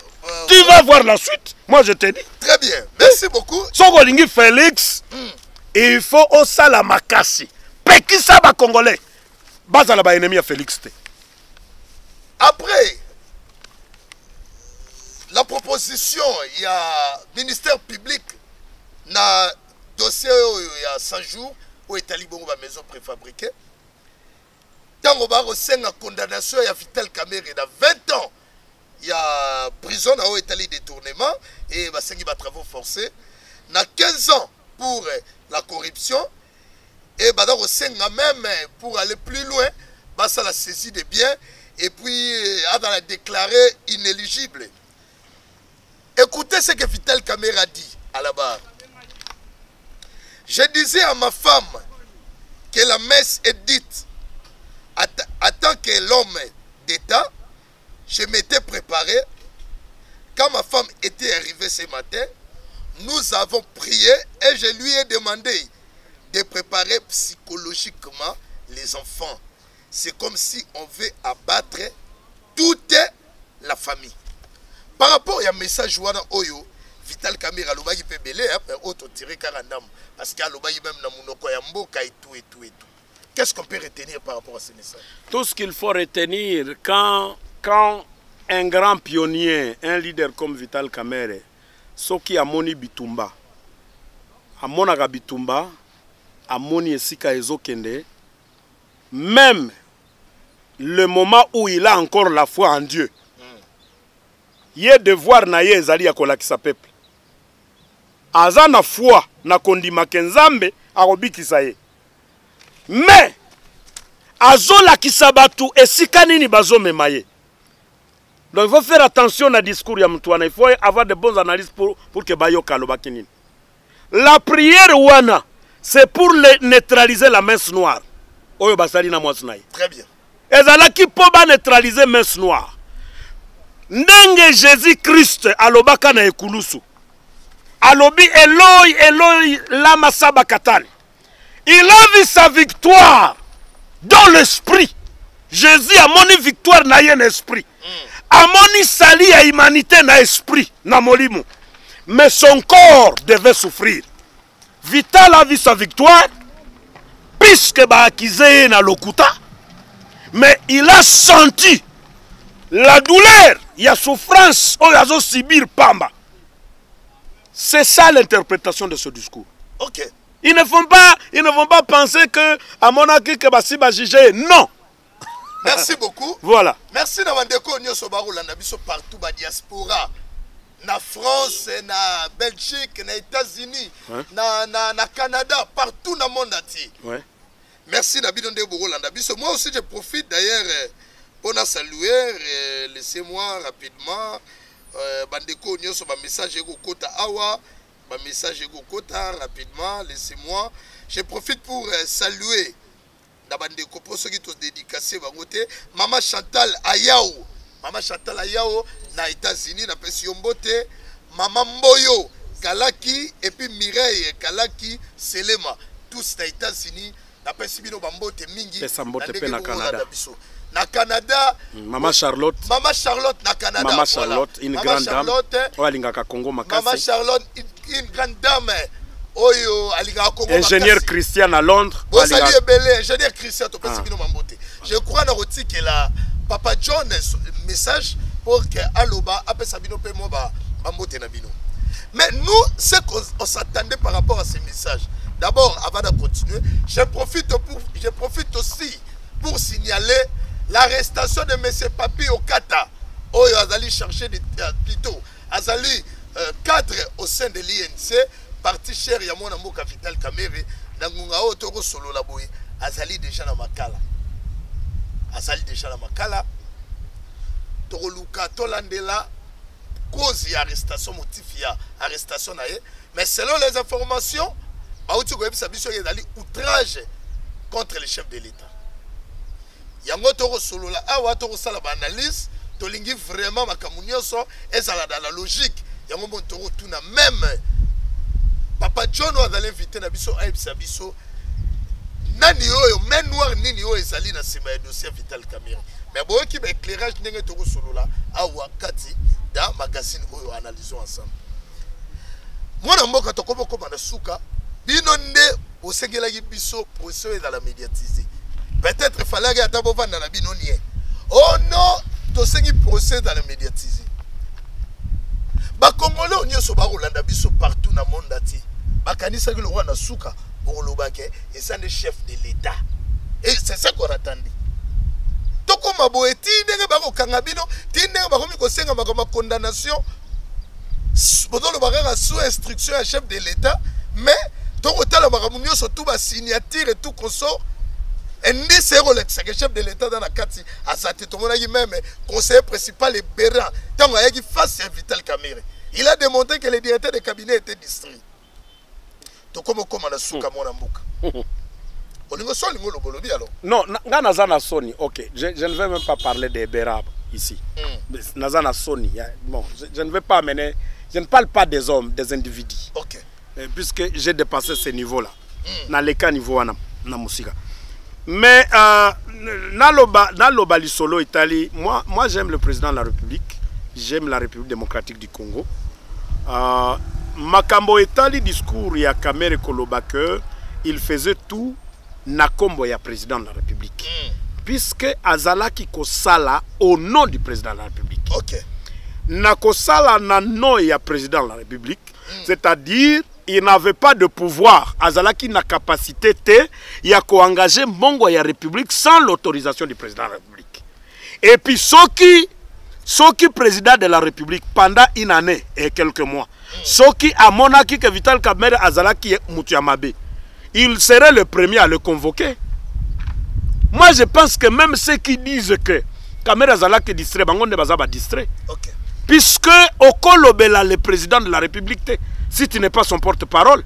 Tu vas voir la suite. Moi je te dis. Très bien. Merci beaucoup. Soko lingi Félix, il faut au sala makasi. Pekisa ba congolais. Bazala ba ennemi à Félix te. Après la proposition, il y a ministère public na dossier il y a 100 jours où est allé bon maison préfabriquée. Tant on va recevoir la condamnation, il y a Vital Kamerhe dans 20 ans. Il y a prison où est allé détournement et bah c'est travaux forcés. Na 15 ans pour la corruption et bah donc même pour aller plus loin, bah ça la saisie des biens et puis a la déclaré inéligible. Écoutez ce que Vital Kamerhe a dit à la barre. Je disais à ma femme que la messe est dite. En tant que l'homme d'État, je m'étais préparé. Quand ma femme était arrivée ce matin, nous avons prié et je lui ai demandé de préparer psychologiquement les enfants. C'est comme si on veut abattre toute la famille. Par rapport à message wana oyo Vital Kamerhe alobaki pe belé auto tiré karandam parce qu'il alobaki même na munoko ya mboka et tout. Qu'est-ce qu'on peut retenir par rapport à ce message? Tout ce qu'il faut retenir quand un grand pionnier, un leader comme Vital Kamerhe, soki amoni bitumba, amonaka bitumba, amoni esika ezokende, même le moment où il a encore la foi en Dieu, ye devoir na ye ezali ya kolakisa peuple. Aza na foi na kondimaka Nzambe akobikisa ye. Mais azolakisa batu esika nini bazomema ye. Donc il faut faire attention à discours ya mtu wana. Il faut avoir de bonnes analyses pour que bayoka alobaki nini. La prière wana c'est pour neutraliser la messe noire. Oyo basali na mwasi na ye. Très bien. Ezalaki po ba neutraliser messe noire. Ndenge Jésus-Christ alobaka na ekulusu. Alobi Eloi, Eloi, lama sabakatani. Il a vu sa victoire dans l'esprit. Jésus a moni victoire na yen esprit. A moni sali ya humanité na esprit, na molimo. Mais son corps devait souffrir. Vital a vu sa victoire, puisque ba akizé na lokuta. Mais il a senti la douleur, il y a souffrance, il y a subir pamba. C'est ça l'interprétation de ce discours. Ok. Ils ne vont pas penser que à mon avis que basi ba juger. Non. Merci beaucoup. Voilà. Merci na bandeko nyoso barulanda biso partout ba diaspora. Na France, na Belgique, na États-Unis, ouais. na Canada, partout dans le monde entier. Ouais. Merci na bidonde barulanda biso. Moi aussi je profite d'ailleurs pour saluer, laissez-moi rapidement bandeko nyoso ba message eko kota awa, ba message eko kota rapidement, laissez-moi. Je profite pour saluer na bandeko pour ceux qui sont dédicacés bangote Maman Chantal Ayao. Maman Chantal Ayao na États-Unis na pesi yombote, Maman Mboyo Kalaki et puis Mireille Kalaki Selema, tous na États-Unis na pesi bino bambote mingi na Canada. Na Canada, Maman Charlotte na Canada. Maman Charlotte, voilà. Une Maman grande Charlotte, dame. Alingaka Congo makasi. Maman Charlotte, une grande dame. Oyo alingaka Congo makasi. Ingénieur Christian à Londres. Bon salut belé, ingénieur Christian to pesi bino mambote. Je crois na rotiki la Papa John message pour que Aloba après Sabino pe mo ba mambote na bino. Mais nous ce qu'on s'attendait par rapport à ces messages. D'abord avant de continuer, je profite aussi pour signaler l'arrestation de M. Papi Okata. Oyo Azali chercher plutôt Azali cadre au sein de l'INC, parti cher Yamona Moka Vital Kamerhe, Nangunga Otoro Solo Laboye, Azali déjà na Makala. Azali déjà na Makala. Toroluka Tolandela, cause y arrestation, motif y arrestation nae. Mais selon les informations, Baouti Goyebi Sabiso Azali outrage contre le chef de l'État. Yango toro solo la awa toro sala ba analyse tolingi vraiment makambo nyonso ezala dans la logique yango montoro tuna même Papa John a l'invité na biso aibisa biso nani oyo main noire nini oyo ezali na sima ya dossier Vital Kamerhe mais boyo ki ba éclairage ndenge toko solola awa kati da magazine oyo analysons ensemble mwana mboka tokobo koma na suka bino nde osengelaki biso procès dans la médiatiser peut-être fallait que ata bovanda na bino nie oh non tosengi procès dans la médiatiser ba congolais nyonso ba rolanda biso partout na monde ati bakanisa ki le roi na suka bolobake et ça le chef de l'état et c'est ça qu'on attendait toko maboye tindenge bako kangabino tindenge bako mi kosenga makoma condamnation bodo le bagara sous instruction à chef de l'état mais toko tala makamu nyonso tout ba signature et tout consort et ni c'est le chef de l'état dans la kati à sa tête on a même conseiller principal et Béran tant a qui face à Vital Kamerhe il a démontré que le directeur de cabinet était distrait to comme na suka mona mbuka olingo so lingo lo bolobi alors non ngana Sony OK je ne vais même pas parler des Béran ici nazana Sony bon je ne vais pas mener je ne parle pas des hommes des individus OK puisque j'ai dépassé ce niveau là na leka niveau na musika mais naloba lisolo Italie moi j'aime le président de la République j'aime la République démocratique du Congo makambo Italie discours ya Kamerhe koloba que il faisait tout na kombo ya président de la République puisque azalaki kosala au nom du président de la République OK na kosala na nom ya président de la République c'est-à-dire il n'avait pas de pouvoir azalaki na capacité te ya ko engager mongo ya République sans l'autorisation du président de la République et puis soki président de la République pendant une année et quelques mois soki a monaki que Vital Kamerhe azalaki mutu ya mabe il serait le premier à le convoquer. Moi je pense que même ceux qui disent que Kamerhe azalaki distrait bangonde bazaba distrait OK puisque okolobela le président de la République si tu n'es pas son porte-parole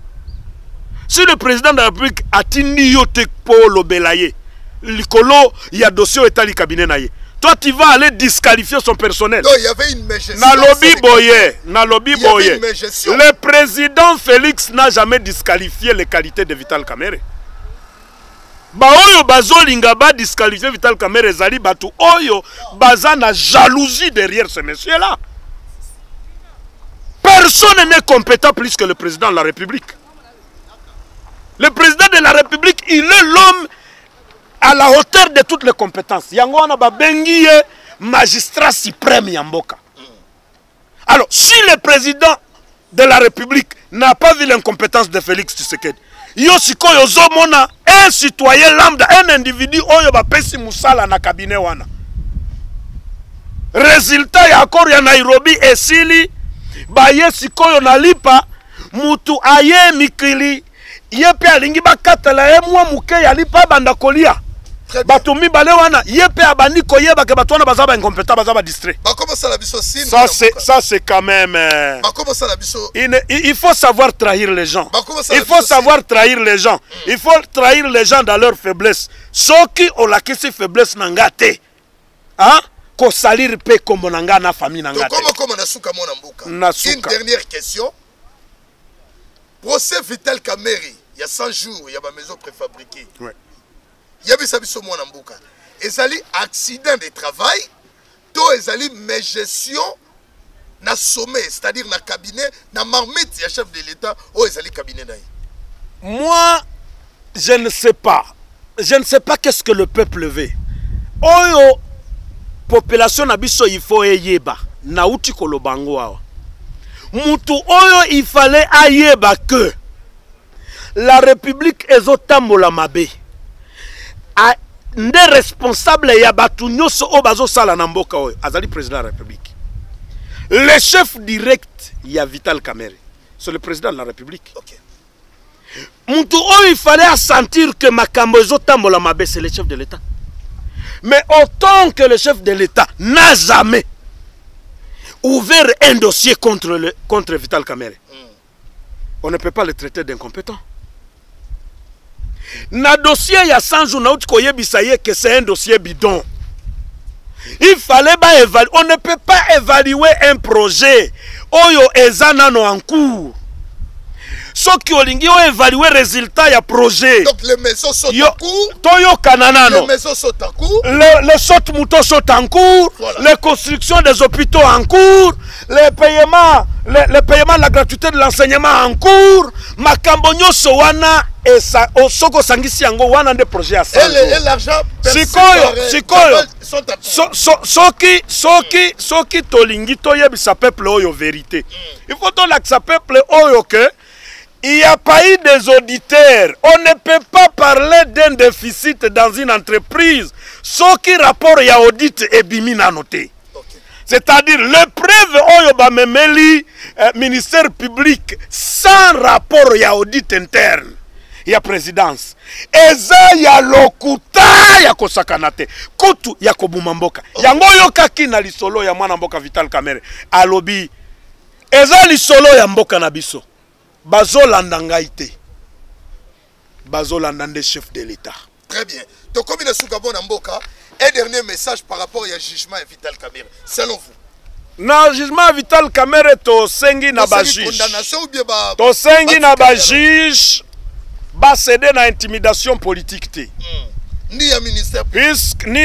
si le président de la République atindi yo te po lobelaye likolo ya dossier etali cabinet naye toi tu vas aller disqualifier son personnel. Non, il y avait une mégestion. Na lobby boye. Le président Félix n'a jamais disqualifié les qualités de Vital Kamerhe. Ba oyo bazolinga ba disqualifier Vital Kamerhe ezali batu oyo baza na jalousie derrière ce monsieur là. Personne n'est compétent plus que le président de la République. Le président de la République, il est l'homme à la hauteur de toutes les compétences. Yango wana ba bengi magistrat suprême yamboka. Alors, si le président de la République n'a pas vu l'incompétence de Félix Tshisekedi, yo sikoyo zomona un citoyen lambda, un individu oyo ba pesi musala na cabinet wana. Résultat ya akor ya Nairobi esili ba ye sikoyo nalipa mutu aye mikili yepe alingi bakatala ye mwa muke yalipa banda kolia. Bato mibale wana yepe abandi koyeba ke bato wana bazaba incompétent bazaba distrait. Ça c'est quand même il faut savoir trahir les gens. Il faut savoir trahir les gens. Il faut trahir les gens dans leur faiblesse. Ceux qui ont la question faiblesse nangate. Hein? Ko salir pe comme nanga na famille nangate. Une dernière question. Procès Vital Kamerhe, il y a 100 jours, il y a ma maison préfabriquée. Ouais. Il y a biso mwana mbuka ezali accident de travail to ezali mégestion na sommet c'est-à-dire na cabinet na marmite ya chef de l'état o ezali cabinet naï. Moi je ne sais pas qu'est-ce que le peuple veut. Oyo population na biso il faut eyeba na uti kolobango awa mutu oyo il fallait ayeba que la République ezotambola mabe a nde responsable ya batu nyoso o bazo sala na mboka oyo azali président de la République. Le chef direct ya Vital Kamerhe c'est le président de la République. OK. Mutu oyo il fallait sentir que makambo ezotambola mabe c'est le chef de l'État. Mais autant que le chef de l'État n'a jamais ouvert un dossier contre Vital Kamerhe, on ne peut pas le traiter d'incompétent. Na dossier ya 100 jours na uti koyebisa ye que c'est un dossier bidon. Il fallait pas évaluer. On ne peut pas évaluer un projet. Oyo ezanano en cours. Ce qui olingi on évaluer résultat ya projet. Donc les maisons sont en cours. Toyo kananano. Les maisons sont en cours. Les sautes moutons sont en cours. Voilà. Les constructions des hôpitaux en cours. Les paiements de la gratuité de l'enseignement en cours. Makambonyo sowana et ça osoko sangisi yango wana de projet à ça. Et l'argent sikoyo soki tolingi toyebisa peuple oyo vérité. Il faut to laksa peuple oyo que il n'y a pas eu des auditeurs. On ne peut pas parler d'un déficit dans une entreprise. Ce qui rapport ya audit et bimina noté. C'est-à-dire le preuve oyo ba memeli ministère public sans rapport ya audit interne. Ya présidence. Eza ya lokuta ya kosakanate. Kutu ya kobumamboka. Yango yo kaki na lisolo ya mwana mboka Vital Kamerhe. Alobi. Eza lisolo ya mboka na biso. Bazolanda ngaite. Bazolanda des chefs de l'État. Très bien. Donc comme il est sous Gabon Mboka, un dernier message par rapport au jugement de Vital Kamerhe. Selon vous. Na jugement Vital Kamerhe to sengi na ba juge. To sengi na ba juge. Ba céder na intimidation politique te. Ni ya ministère public. Puisque ni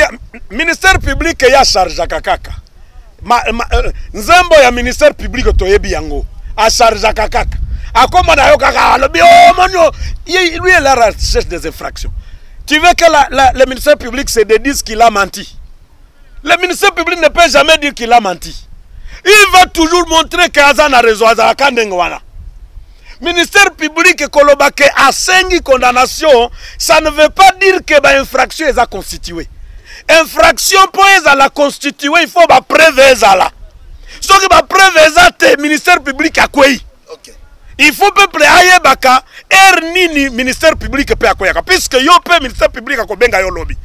ministère public ya charge kakaka. Nzembo ya ministère public to yebi yango. A charge kakaka. A comment on a lui est la recherche des infractions. Tu veux que le ministère public se dise qu'il a menti. Le ministère public ne peut jamais dire qu'il a menti. Il va toujours montrer qu'Azan a raison. Ministère public Kolobake a 5 condamnations, ça ne veut pas dire que l'infraction est constituée. Infraction pour la constituer, il faut la preuve. Ce qui va preuve, c'est le ministère public à quoi? Il faut peuple ayebaka nini ministère public pe akoyaka puisque yo pe ministère public akobenga yo lobby.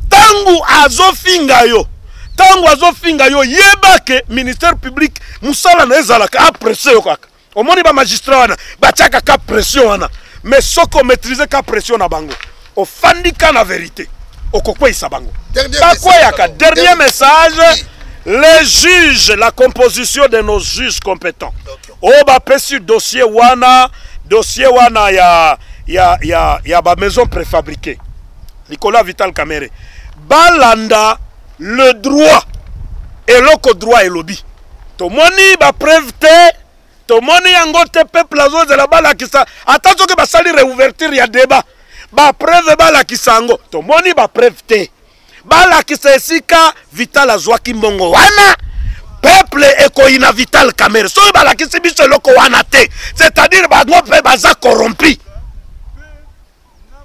Tangu azofinga yo yebake ministère public musala na ezalaka a pression yo kaka. Omoni ba magistrat wana batiaka ka pression wana mais soko maîtriser ka pression na bango. Ofandika na vérité. Okokwesa bango. Dernier message. Les juges, la composition de nos juges compétents. Oba pesu dossier wana ya ba maison préfabriquée. Nicolas Vital Kamerhe. Balanda le droit et l'oko droit et lobby. Tomoni ba preuve te, tomoni yangote peuple azo de la bala kisa. Attention que ba sali réouverture ya débat. Ba preuve bala kisango. Tomoni ba preuve te. Bala kisesika Vital azwaki mbongo wana peuple ekoina Vital Kamerhe so bala kisibiso loko wana te c'est-à-dire bango pe baza corrompi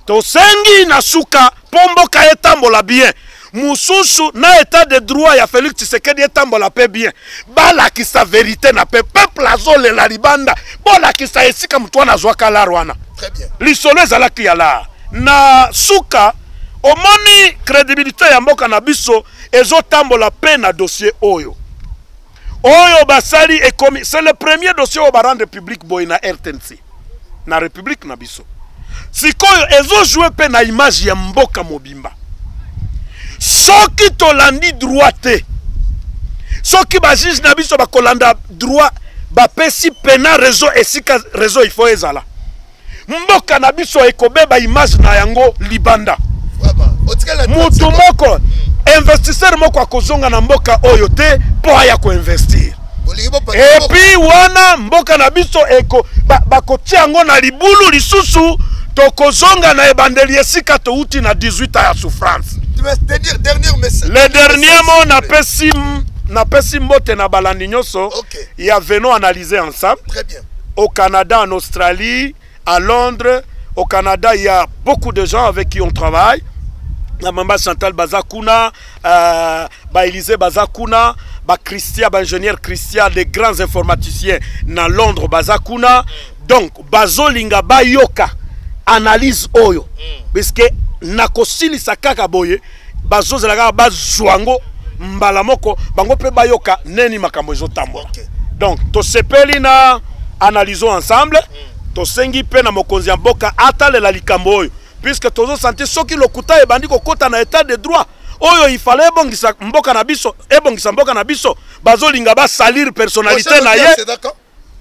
to sengi na suka pomboka etambola bien mususu na état de droit ya Félix Tshisekedi etambola pe bien bala kisa vérité na peuple azole la libanda bola kisa esika mutwana zwaka la rwana très bien lisolo ezalaki ya la na suka omoni crédibilité ya mboka na biso ezotambola pe na dossier oyo basali ekomi c'est le premier dossier au barande public boy na RTNC na république na biso sikoyo ezojouer pe na image ya mboka mobimba soki tolandi droit te soki ba juge na biso bakolanda droit bapesi pena réseau esika réseau il faut ezala mboka na biso ekobeba image na yango libanda. Mutu moko investisseur moko akozonga na mboka oyo te po aya ko investir. Et puis wana mboka na biso eko bakotia yango na libulu lisusu tokozonga na ebandeli esika to uti na 18 ans ya souffrance. Le dernier mot na pesi mbote na balandi nyoso ya venons analyser ensemble. Très bien. Au Canada, en Australie, à Londres, au Canada, il y a beaucoup de gens avec qui on travaille. Mamba Chantal Bazakuna, Élysée Bazakuna, Christian, ingénieur Christian, des grands informaticiens dans Londres Bazakuna. Donc, Bazolinga Bayoka analyse Oyo. Parce que Nakosili Sakaka Boye, Bazo Zelaga Bazouango, Mbalamoko, Bango Pe Bayoka, Neni Makamozo Tambola. Donc, Tosepelina, analysons ensemble. Tosengi Pe na Mokonzi Mboka, Atale la Likamboyo. Puisque tous sentir ceux qui l'ont coûté et bandit kota na état de droit. oyo il fallait ebongisa mboka na biso bazolinga ba salir personnalité na ye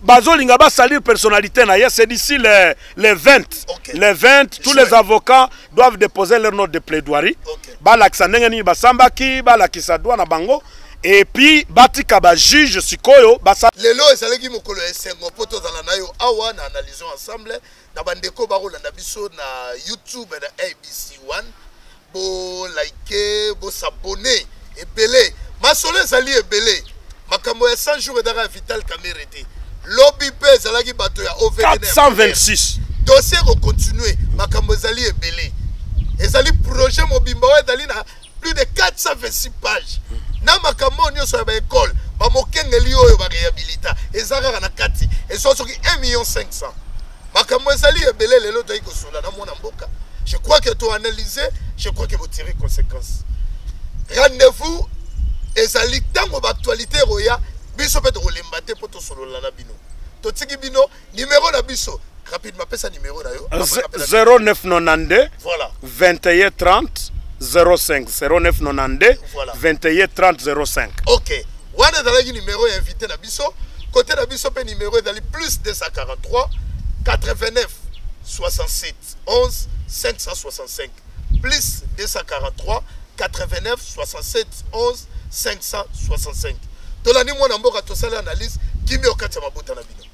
bazolinga ba salir personnalité na ye. C'est d'ici les 20 les 20 tous les avocats doivent déposer leur note de plaidoirie balakisa ndenge nini basambaki balakisa droit na bango et puis batika ba juge sikoyo basa lelo ezalaki mokolo esengo poto zala nayo awa na analysons ensemble na bandeko barolanda biso na YouTube na ABC1 bo like bo s'abonner ebele masolo ezali ebele makambo ya 100 jours edaka Vital Kamerhe te lobby pe ezalaki bato ya OVD 426 dossier ko continuer makambo ezali ebele ezali projet mobimba wa ezali na plus de 426 pages na makambo nyonso ya ba école ba mokengeli oyo ba réhabilita ezaka na kati esosoki 1,5 million makambo ezali ebele lelo to ikosola na mona mboka. Je crois que tu as analysé, je crois que vous tirez conséquences. Rendez-vous ezali tango ba actualité roya biso peut relembate pour to solo la bino to tiki bino numéro na biso rapidement pesa numéro na yo 0992 voilà 21 30 05 0992 voilà 21 30 05. OK. Wana dalaki numéro invité na biso côté na biso pe numéro dali plus 243 89 67 11 565 plus 243 89 67 11 565. Tolani mwana mboka tosala analyse kimi okati ya mabuta na bino.